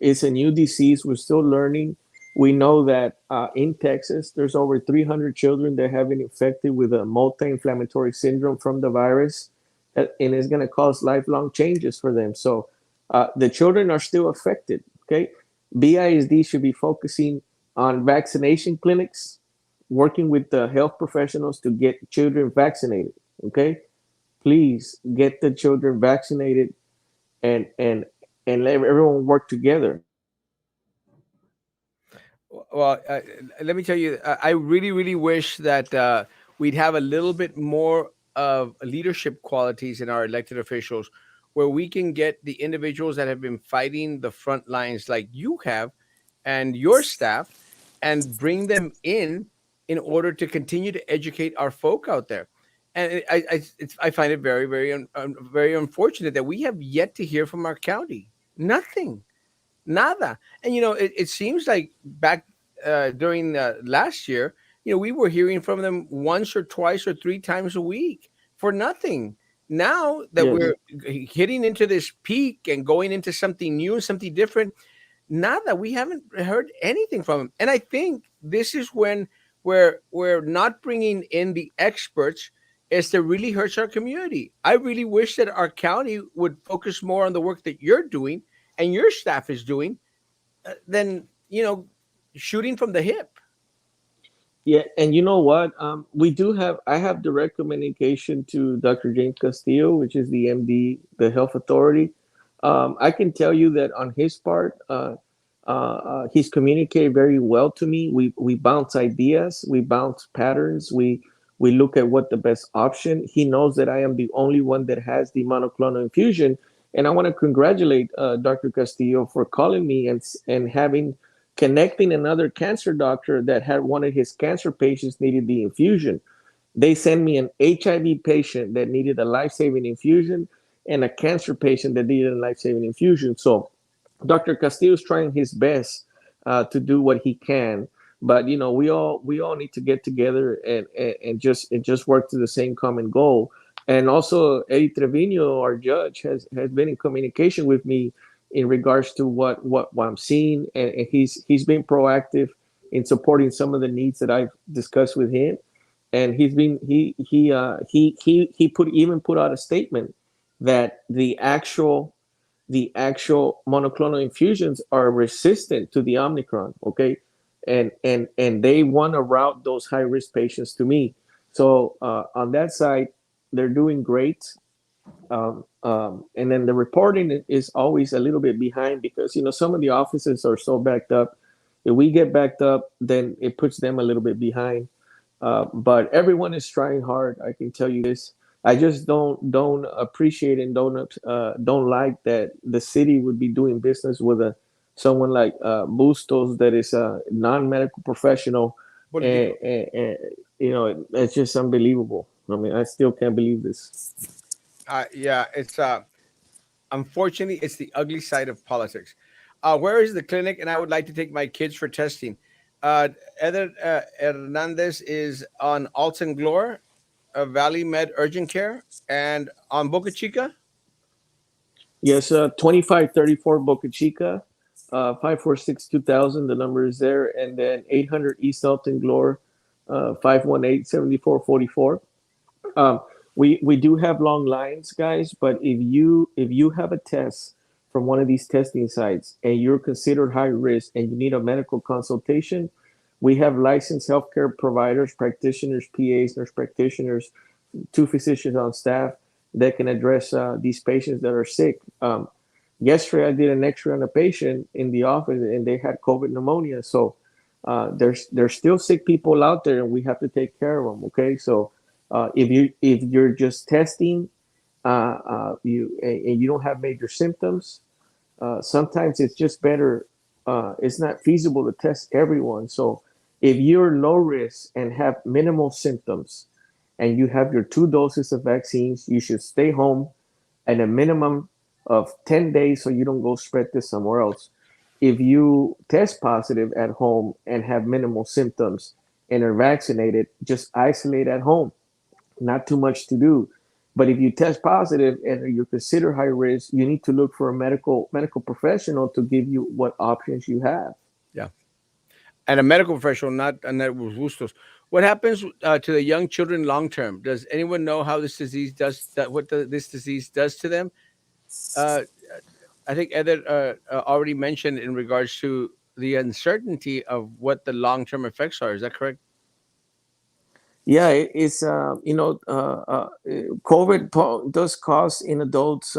is a new disease. We're still learning. We know that in Texas, there's over 300 children that have been infected with a multi-inflammatory syndrome from the virus, and it's going to cause lifelong changes for them. So the children are still affected. Okay, BISD should be focusing on vaccination clinics, working with the health professionals to get children vaccinated. Okay, please get the children vaccinated and let everyone work together. Well, let me tell you, I really, really wish that we'd have a little bit more of leadership qualities in our elected officials where we can get the individuals that have been fighting the front lines like you have and your staff and bring them in order to continue to educate our folk out there. And I find it very, very, very unfortunate that we have yet to hear from our county. Nothing. Nada. And it seems like back during last year, we were hearing from them once or twice or three times a week for nothing. Now that Yes. we're hitting into this peak and going into something new and something different, nada. We haven't heard anything from them. And I think this is when we're not bringing in the experts is that really hurts our community. I really wish that our county would focus more on the work that you're doing and your staff is doing than shooting from the hip. Yeah, and you know what? We do have. I have direct communication to Dr. James Castillo, which is the MD, the health authority. I can tell you that on his part, he's communicated very well to me. We bounce ideas, we bounce patterns, we look at what the best option. He knows that I am the only one that has the monoclonal infusion, and I want to congratulate Dr. Castillo for calling me and having connecting another cancer doctor that had one of his cancer patients needed the infusion. They sent me an HIV patient that needed a life-saving infusion and a cancer patient that needed a life-saving infusion. So Dr. Castillo is trying his best to do what he can, but we all need to get together and just work to the same common goal. And also Eddie Trevino, our judge, has been in communication with me in regards to what I'm seeing, and he's been proactive in supporting some of the needs that I've discussed with him. And he's been he put even put out a statement that the actual monoclonal infusions are resistant to the Omicron. Okay, and they want to route those high risk patients to me. So on that side, they're doing great. And then the reporting is always a little bit behind because some of the offices are so backed up. If we get backed up, then it puts them a little bit behind. But everyone is trying hard. I can tell you this. I just don't appreciate and don't like that the city would be doing business with a someone like Bustos that is a non-medical professional, and, Politico. and it's just unbelievable. I mean, I still can't believe this. Yeah, it's unfortunately it's the ugly side of politics. Where is the clinic? And I would like to take my kids for testing. Eder Hernandez is on Alton Glore, Valley Med Urgent Care, and on Boca Chica. Yes, 2534 Boca Chica, 546-2000. The number is there, and then 800 East Elton Glore, 518-7444. Um, we do have long lines, guys, but if you have a test from one of these testing sites and you're considered high risk and you need a medical consultation, we have licensed healthcare providers, practitioners, PAs, nurse practitioners, two physicians on staff that can address these patients that are sick. Yesterday, I did an X-ray on a patient in the office, and they had COVID pneumonia. So there's still sick people out there, and we have to take care of them. Okay, so if you're just testing, and you don't have major symptoms, sometimes it's just better. It's not feasible to test everyone. So if you're low risk and have minimal symptoms, and you have your 2 doses of vaccines, you should stay home at a minimum of 10 days so you don't go spread this somewhere else. If you test positive at home and have minimal symptoms and are vaccinated, just isolate at home. Not too much to do. But if you test positive and you're considered high risk, you need to look for a medical professional to give you what options you have. Yeah, and a medical professional, not a network bustos. What happens to the young children long term? Does anyone know how this disease does that? What this disease does to them? Uh, I think Eder already mentioned in regards to the uncertainty of what the long term effects are. Is that correct? Yeah, it's COVID does cause in adults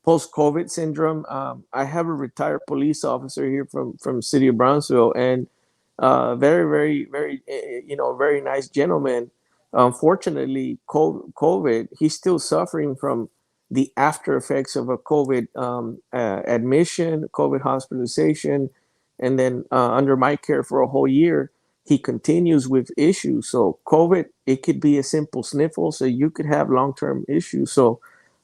post-COVID syndrome. I have a retired police officer here from city of Brownsville, and very, very, very, very nice gentleman. Unfortunately, COVID, he's still suffering from the after effects of a COVID admission, COVID hospitalization, and then under my care for a whole year, he continues with issues. So COVID, it could be a simple sniffle, so you could have long-term issues. So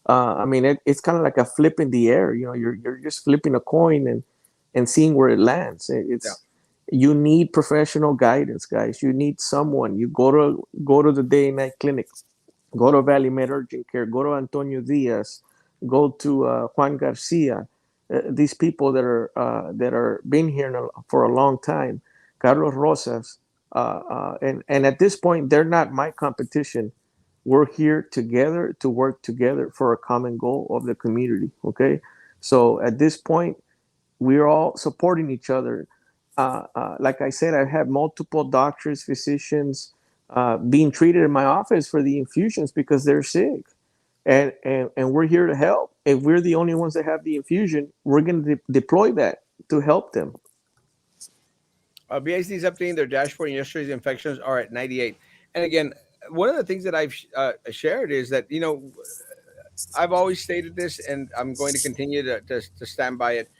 I mean, it's kind of like a flip in the air. You're just flipping a coin and seeing where it lands. Yeah. It's You need professional guidance, guys. You need someone. You go to the day and night clinic, go to Valley Med Urgent Care, go to Antonio Diaz, go to Juan Garcia. These people that are been here for a long time, Carlos Rosas, and at this point they're not my competition. We're here together to work together for a common goal of the community. Okay, so at this point we're all supporting each other. Like I said, I have multiple doctors, physicians being treated in my office for the infusions because they're sick, and we're here to help. If we're the only ones that have the infusion, we're going to deploy that to help them. BIC is updating their dashboard, and yesterday's infections are at 98. And again, one of the things that I've shared is that, I've always stated this, and I'm going to continue to stand by it.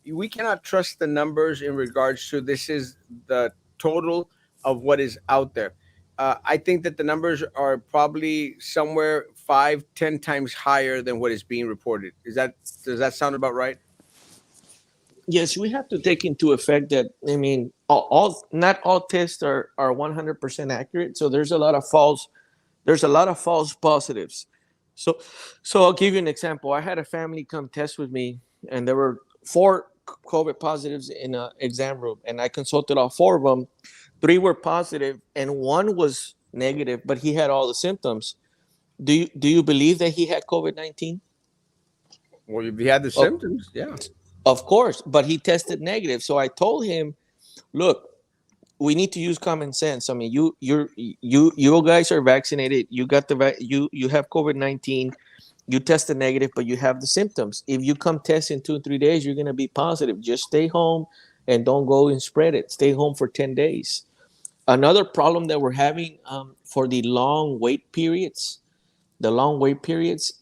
We cannot trust the numbers in regards to this is the total of what is out there. I think that the numbers are probably somewhere 5, 10 times higher than what is being reported. Does that sound about right? Yes, we have to take into effect that, I mean, all not all tests are 100% accurate. So there's a lot of false There's a lot of false positives. So, so I'll give you an example. I had a family come test with me, and there were four COVID positives in an exam room, and I consulted all four of them. Three were positive, and one was negative, but he had all the symptoms. Do you believe that he had COVID-19? Well, if you had the Oh, symptoms, yeah. of course, but he tested negative. So I told him, look, we need to use common sense. I mean, you guys are vaccinated. You got you have COVID-19. You tested negative, but you have the symptoms. If you come test in 2 or 3 days, you're gonna be positive. Just stay home and don't go and spread it. Stay home for 10 days. Another problem that we're having for the long wait periods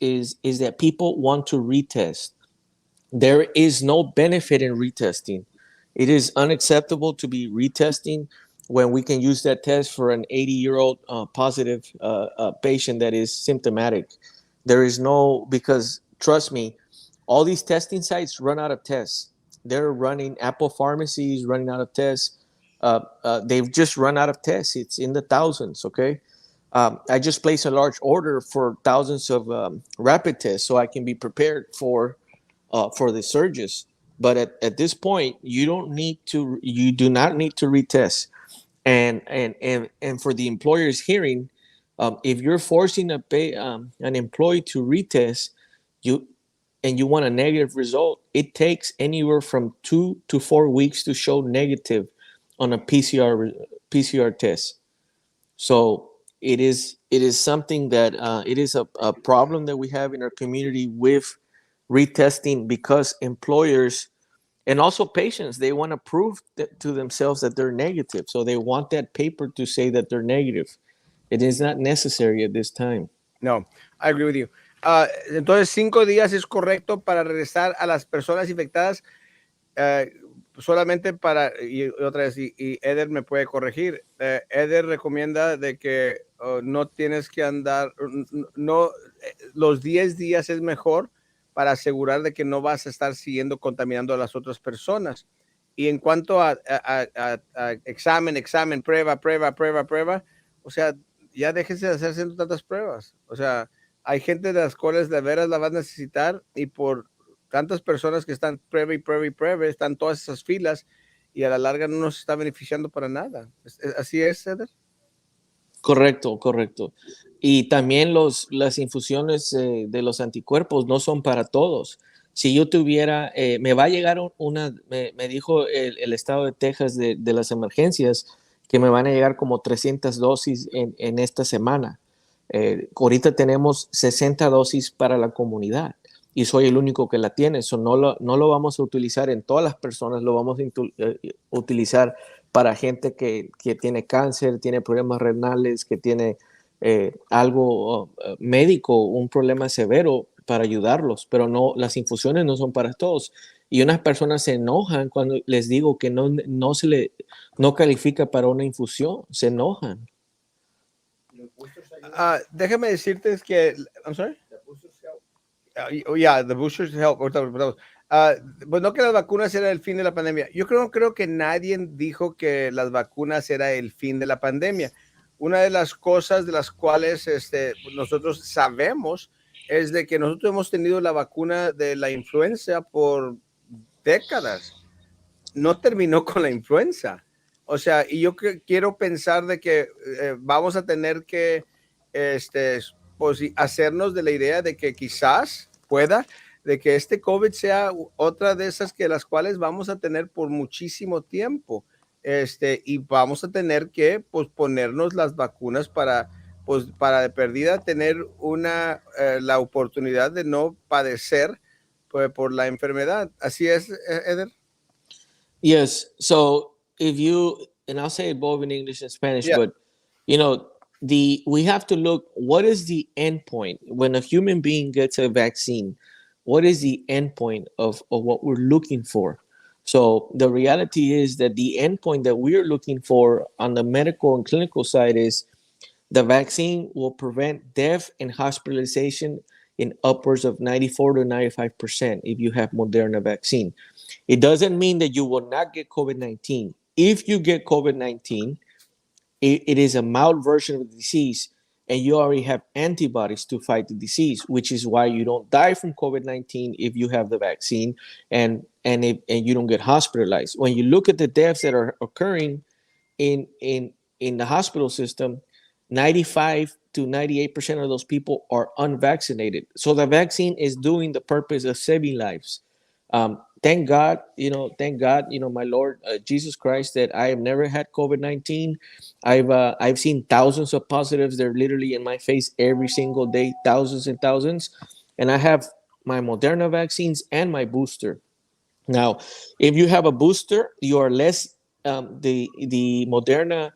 is that people want to retest. There is no benefit in retesting. It is unacceptable to be retesting when we can use that test for an 80-year-old positive patient that is symptomatic. There is no, because trust me, all these testing sites run out of tests. They're running, Apple pharmacies running out of tests. They've just run out of tests. It's in the thousands, okay? I just placed a large order for thousands of rapid tests so I can be prepared for the surges. But at this point, you do not need to retest. And for the employer's hearing, if you're forcing an employee to retest, you and you want a negative result, it takes anywhere from 2 to 4 weeks to show negative on a PCR test. So it is something that it is a problem that we have in our community with retesting, because employers and also patients, they want to prove to themselves that they're negative, so they want that paper to say that they're negative. It is not necessary at this time. No, I agree with you. Entonces, 5 días es correcto para regresar a las personas infectadas. eh, Solamente para, y otra vez, y Eder me puede corregir. Eder recomienda de que no tienes que andar, no, los 10 días es mejor para asegurar de que no vas a estar siguiendo contaminando a las otras personas. Y en cuanto a examen, prueba, o sea, ya déjense de hacer haciendo tantas pruebas. O sea, hay gente de las cuales de veras la vas a necesitar, y por tantas personas que están prueba, están todas esas filas, y a la larga no nos está beneficiando para nada. Así es, Ceder. Correcto, correcto. Y también las infusiones de los anticuerpos no son para todos. Si yo tuviera, me va a llegar me dijo el estado de Texas de las emergencias que me van a llegar como 300 dosis en esta semana. Ahorita tenemos 60 dosis para la comunidad y soy el único que la tiene. Eso no lo vamos a utilizar en todas las personas, lo vamos a utilizar para gente que tiene cáncer, tiene problemas renales, que tiene algo médico, un problema severo, para ayudarlos, pero no, las infusiones no son para todos. Y unas personas se enojan cuando les digo que no califica para una infusión, se enojan. Déjame decirte que, I'm sorry. Oh, yeah, the boosters help. Pues no que las vacunas era el fin de la pandemia. Yo creo que nadie dijo que las vacunas era el fin de la pandemia. Una de las cosas de las cuales nosotros sabemos es de que nosotros hemos tenido la vacuna de la influenza por décadas. No terminó con la influenza. O sea, y yo quiero pensar de que vamos a tener que pues, hacernos de la idea de que quizás pueda, de que este COVID sea otra de esas que las cuales vamos a tener por muchísimo tiempo. Y vamos a tener que pues, ponernos las vacunas pues, para de perdida tener la oportunidad de no padecer pues, por la enfermedad. Así es, Eder. Yes. So if you, and I'll say it both in English and Spanish, Yeah. but you know, we have to look, what is the end point when a human being gets a vaccine? What is the end point of what we're looking for? So the reality is that the end point that we're looking for on the medical and clinical side is the vaccine will prevent death and hospitalization in upwards of 94 to 95% if you have Moderna vaccine. It doesn't mean that you will not get COVID 19. If you get COVID 19, it is a mild version of the disease. and you already have antibodies to fight the disease, which is why you don't die from COVID-19 if you have the vaccine, and you don't get hospitalized. When you look at the deaths that are occurring in the hospital system, 95 to 98% of those people are unvaccinated. So the vaccine is doing the purpose of saving lives. Thank God, my Lord Jesus Christ, that I have never had COVID-19. I've seen thousands of positives. They're literally in my face every single day, thousands and thousands, and I have my Moderna vaccines and my booster. Now, if you have a booster, you are less, the Moderna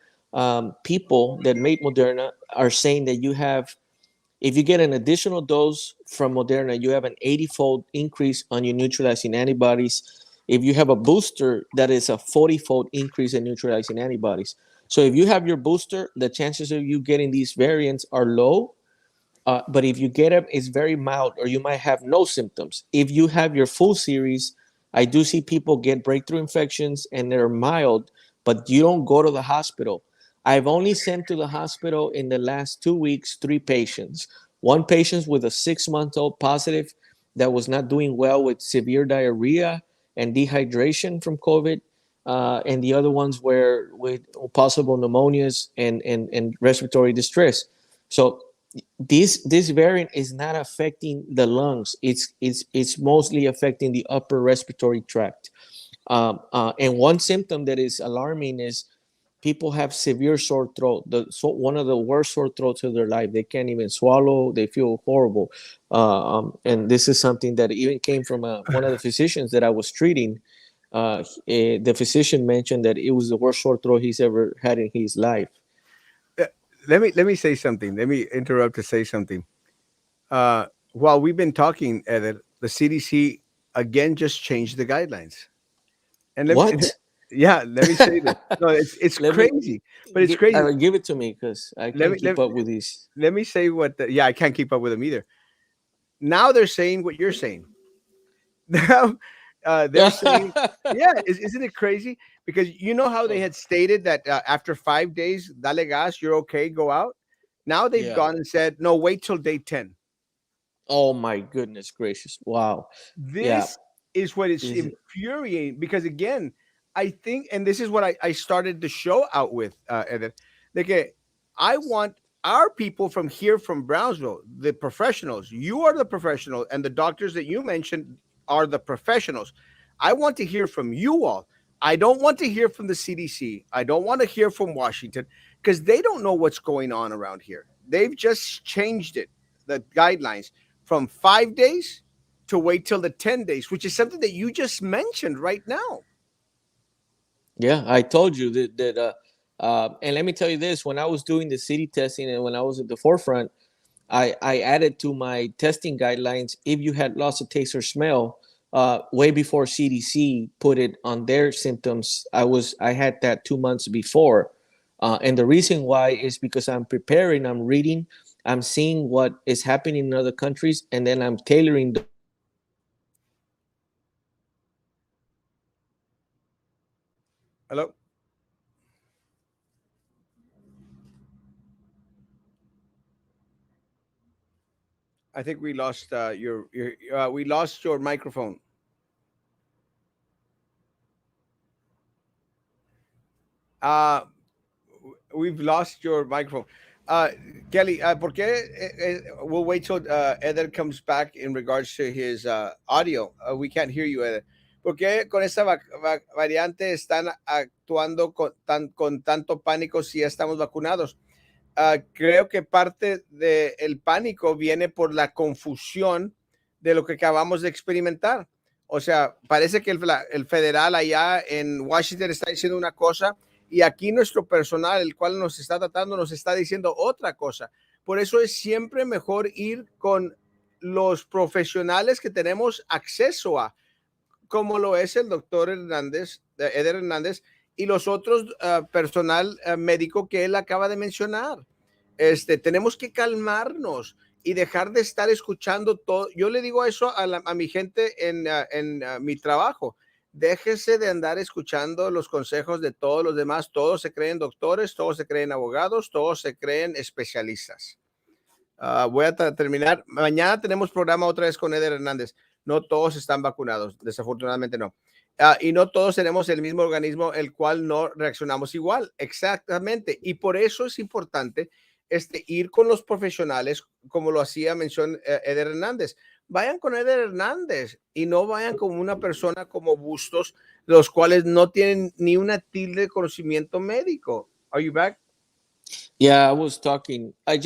people that made Moderna are saying that you have, if you get an additional dose from Moderna, you have an 80-fold increase on your neutralizing antibodies. If you have a booster, that is a 40-fold increase in neutralizing antibodies. So if you have your booster, the chances of you getting these variants are low, but if you get it, it's very mild, or you might have no symptoms. If you have your full series, I do see people get breakthrough infections and they're mild, but you don't go to the hospital. I've only sent to the hospital in the last 2 weeks 3 patients. One patient with a 6-month-old positive that was not doing well with severe diarrhea and dehydration from COVID. And the other ones were with possible pneumonias and respiratory distress. So this variant is not affecting the lungs. It's mostly affecting the upper respiratory tract. And one symptom that is alarming is people have severe sore throat. One of the worst sore throats of their life. They can't even swallow. They feel horrible. And this is something that even came from one of the physicians that I was treating. The physician mentioned that it was the worst sore throat he's ever had in his life. Uh, let me say something. Let me interrupt to say something. While we've been talking, Eder, the CDC again just changed the guidelines. And let me, What? yeah, let me say this. No, it's Let me crazy, but it's crazy. give it to me because I Let can't me keep let, up with these. let me say what. Yeah, I can't keep up with them either. Now they're saying what you're saying. Now they're saying, yeah, isn't it crazy? Because you know how they Oh, had stated that after 5 days, dale gas, you're okay, go out. Now they've yeah. gone and said, no, wait till day 10. Oh my goodness gracious! Wow. Yeah. This is what is This. infuriating because again, I think, and this is what I started the show out with, Edith. Like, I want our people from here from Brownsville, the professionals. You are the professional, and the doctors that you mentioned are the professionals. I want to hear from you all. I don't want to hear from the CDC. I don't want to hear from Washington because they don't know what's going on around here. They've just changed it, the guidelines from 5 days to wait till the 10 days, which is something that you just mentioned right now. Yeah, I told you that. And let me tell you this: when I was doing the city testing and when I was at the forefront, I added to my testing guidelines if you had loss of taste or smell. Way before CDC put it on their symptoms, I had that 2 months before, and the reason why is because I'm preparing, I'm reading, I'm seeing what is happening in other countries, and then I'm tailoring those guidelines to the countries that I'm in. Hello? I think we lost we lost your microphone. Uh, we've lost your microphone. Uh, Kelly, ¿por qué? We'll wait till Eder comes back in regards to his audio. We can't hear you, Eder. ¿Por qué con esta variante están actuando con tanto pánico si ya estamos vacunados? Creo que parte del pánico viene por la confusión de lo que acabamos de experimentar. O sea, parece que el federal allá en Washington está diciendo una cosa y aquí nuestro personal, el cual nos está tratando, nos está diciendo otra cosa. Por eso es siempre mejor ir con los profesionales que tenemos acceso a, como lo es el doctor Hernández, Eder Hernández, y los otros personal médico que él acaba de mencionar. Tenemos que calmarnos y dejar de estar escuchando todo. Yo le digo eso a mi gente en mi trabajo. déjese de andar escuchando los consejos de todos los demás. Todos se creen doctores, todos se creen abogados, todos se creen especialistas. Voy a terminar. Mañana tenemos programa otra vez con Eder Hernández. No todos están vacunados, desafortunadamente no. Y no todos tenemos el mismo organismo, el cual no reaccionamos igual. Exactamente. Y por eso es importante ir con los profesionales, como lo hacía mención Eder Hernández. Vayan con Eder Hernández y no vayan con una persona como Bustos, los cuales no tienen ni una tilde de conocimiento médico. Are you back? Yeah, I was talking. I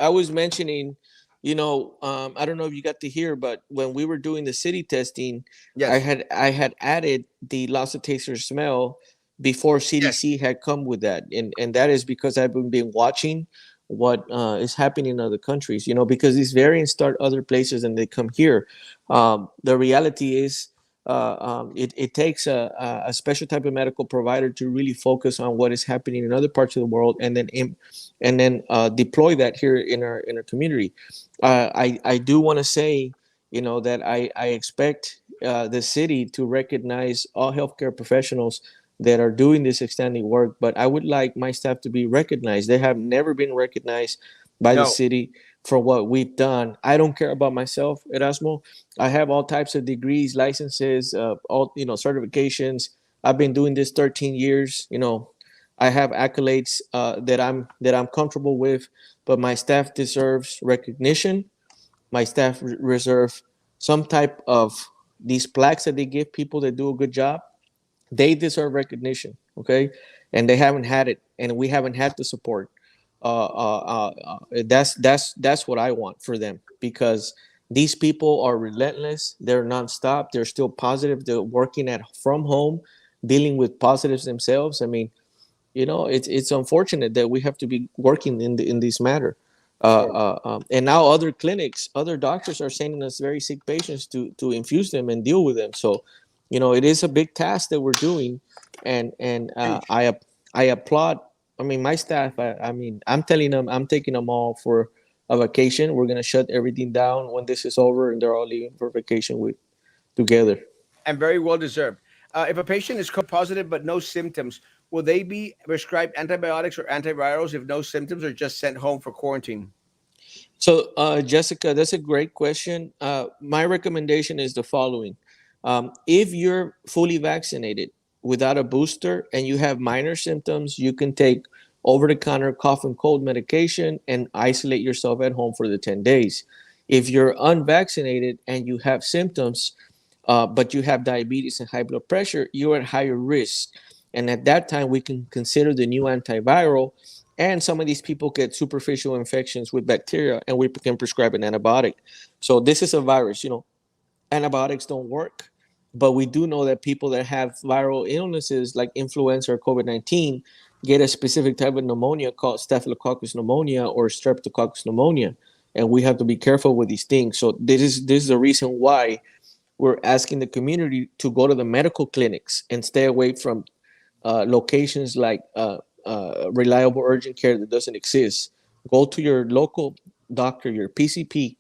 was mentioning, I don't know if you got to hear, but when we were doing the city testing, Yes. I had added the loss of taste or smell before Yes. CDC had come with that, and that is because I've been watching what is happening in other countries. Because these variants start other places and they come here. The reality is. It takes a special type of medical provider to really focus on what is happening in other parts of the world, and then deploy that here in our community. I do want to say, that I expect the city to recognize all healthcare professionals that are doing this outstanding work. But I would like my staff to be recognized. They have never been recognized by the No. city for what we've done. I don't care about myself, Erasmo. I have all types of degrees, licenses, all certifications. I've been doing this 13 years. I have accolades that I'm comfortable with, but my staff deserves recognition. My staff reserve some type of these plaques that they give people that do a good job. They deserve recognition, okay? And they haven't had it, and we haven't had the support. That's what I want for them, because these people are relentless. They're nonstop. They're still positive. They're working at from home, dealing with positives themselves. I mean, it's unfortunate that we have to be working in this matter. Sure. And now other clinics, other doctors are sending us very sick patients to infuse them and deal with them. So, it is a big task that we're doing, and Huge. I applaud. I mean, my staff. I mean, I'm telling them I'm taking them all for a vacation. We're gonna shut everything down when this is over, and they're all leaving for vacation with together. And very well deserved. If a patient is COVID positive but no symptoms, will they be prescribed antibiotics or antivirals if no symptoms, or just sent home for quarantine? So, Jessica, that's a great question. My recommendation is the following: if you're fully vaccinated without a booster and you have minor symptoms, you can take over-the-counter cough and cold medication and isolate yourself at home for the 10 days. If you're unvaccinated and you have symptoms, but you have diabetes and high blood pressure, you're at higher risk. And at that time, we can consider the new antiviral. And some of these people get superficial infections with bacteria, and we can prescribe an antibiotic. So this is a virus. Antibiotics don't work, but we do know that people that have viral illnesses like influenza or COVID-19 get a specific type of pneumonia called staphylococcus pneumonia or streptococcus pneumonia, and we have to be careful with these things. So this is the reason why we're asking the community to go to the medical clinics and stay away from locations like reliable urgent care that doesn't exist. Go to your local doctor, your PCP.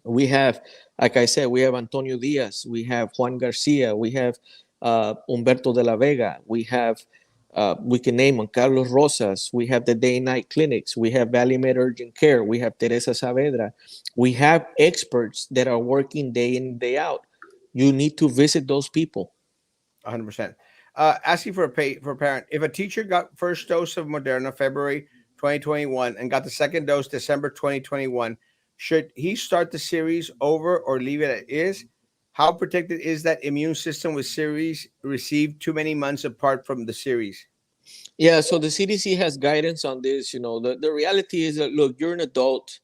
We have, like I said, we have Antonio Diaz, we have Juan Garcia, we have Humberto de la Vega, we can name them, Carlos Rosas, we have the day and night clinics, we have Valley Med Urgent Care, we have Teresa Saavedra. We have experts that are working day in, day out. You need to visit those people. 100%. Asking for for a parent, if a teacher got first dose of Moderna February 2021 and got the second dose December 2021, should he start the series over or leave it as is? How protected is that immune system with series received too many months apart from the series? Yeah, so the CDC has guidance on this. The reality is that, look, you're an adult,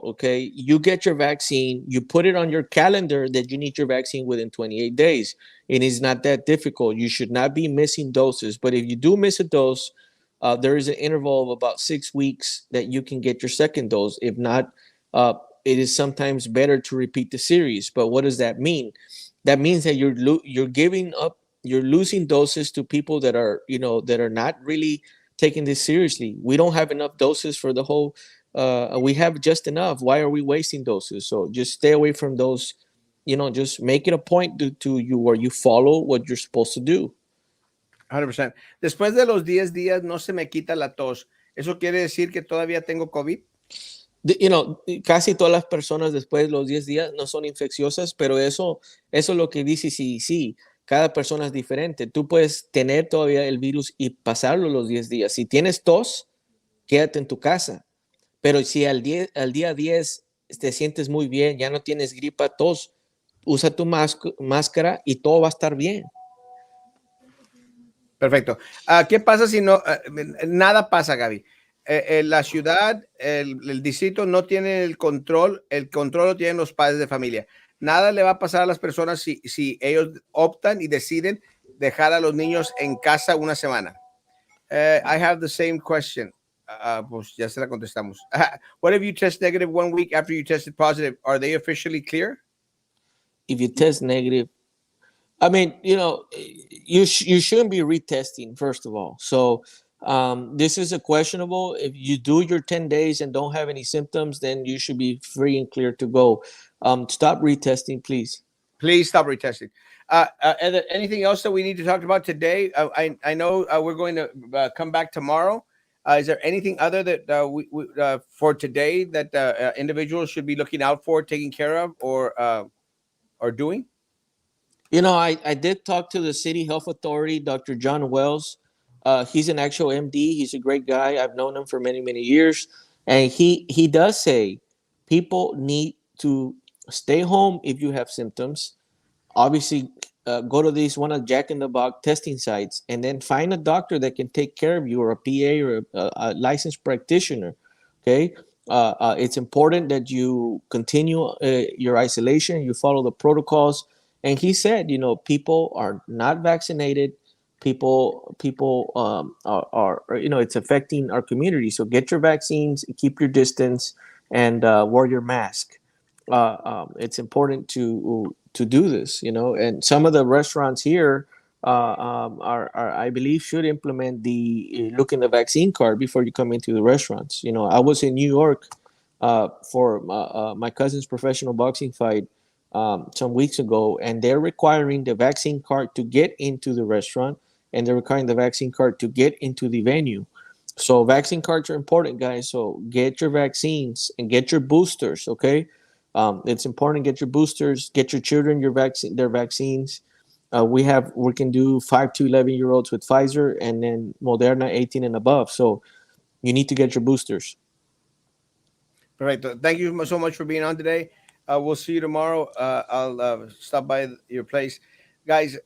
okay? You get your vaccine, you put it on your calendar that you need your vaccine within 28 days. It is not that difficult. You should not be missing doses. But if you do miss a dose, there is an interval of about 6 weeks that you can get your second dose. If not, uh, it is sometimes better to repeat the series. But what does that mean? That means that you're giving up, you're losing doses to people that are not really taking this seriously. We don't have enough doses for the whole. We have just enough. Why are we wasting doses? So just stay away from those, just make it a point to you where you follow what you're supposed to do. 100%. Después de los 10 días no se me quita la tos. ¿Eso quiere decir que todavía tengo COVID? Casi todas las personas después de los 10 días no son infecciosas, pero eso es lo que dice sí, cada persona es diferente. Tú puedes tener todavía el virus y pasarlo los 10 días. Si tienes tos, quédate en tu casa. Pero si al día 10 te sientes muy bien, ya no tienes gripa, tos, usa tu máscara y todo va a estar bien. Perfecto. ¿Qué pasa si no? Nada pasa, Gaby. La ciudad, el distrito no tiene el control lo tienen los padres de familia. Nada le va a pasar a las personas si ellos optan y deciden dejar a los niños en casa una semana. I have the same question. Pues ya se la contestamos. What if you test negative 1 week after you tested positive? Are they officially clear? If you test negative, I mean, you shouldn't be retesting, first of all. So this is a questionable. If you do your 10 days and don't have any symptoms, then you should be free and clear to go. Stop retesting, please. Please stop retesting. Anything else that we need to talk about today? I know we're going to come back tomorrow. Is there anything other that for today that individuals should be looking out for, taking care of, or doing? I did talk to the city health authority, Dr. John Wells. He's an actual MD. He's a great guy. I've known him for many, many years. And he does say people need to stay home if you have symptoms. Obviously, go to these one of Jack in the Box testing sites and then find a doctor that can take care of you, or a PA, or a licensed practitioner. Okay. It's important that you continue your isolation, you follow the protocols. And he said, people are not vaccinated. People it's affecting our community. So get your vaccines, keep your distance, and wear your mask. It's important to do this, and some of the restaurants here are I believe should implement the look in the vaccine card before you come into the restaurants. I was in New York for my cousin's professional boxing fight some weeks ago, and they're requiring the vaccine card to get into the restaurant, and they're requiring the vaccine card to get into the venue. So vaccine cards are important, guys. So get your vaccines and get your boosters, okay? It's important to get your boosters, get your children their vaccines. We can do 5 to 11-year-olds with Pfizer, and then Moderna 18 and above. So you need to get your boosters. Perfecto. Thank you so much for being on today. We'll see you tomorrow. I'll stop by your place. Guys,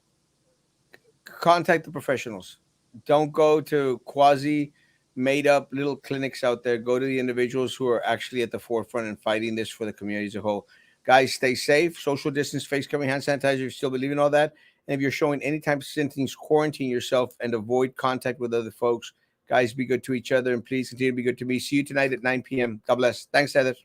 contact the professionals. Don't go to quasi made up little clinics out there. Go to the individuals who are actually at the forefront and fighting this for the community as a whole. Guys, stay safe. Social distance, face covering, hand sanitizer. You still believe in all that? And if you're showing any type of symptoms, quarantine yourself and avoid contact with other folks. Guys, be good to each other, and please continue to be good to me. See you tonight at 9 p.m. God bless. Thanks, Heather.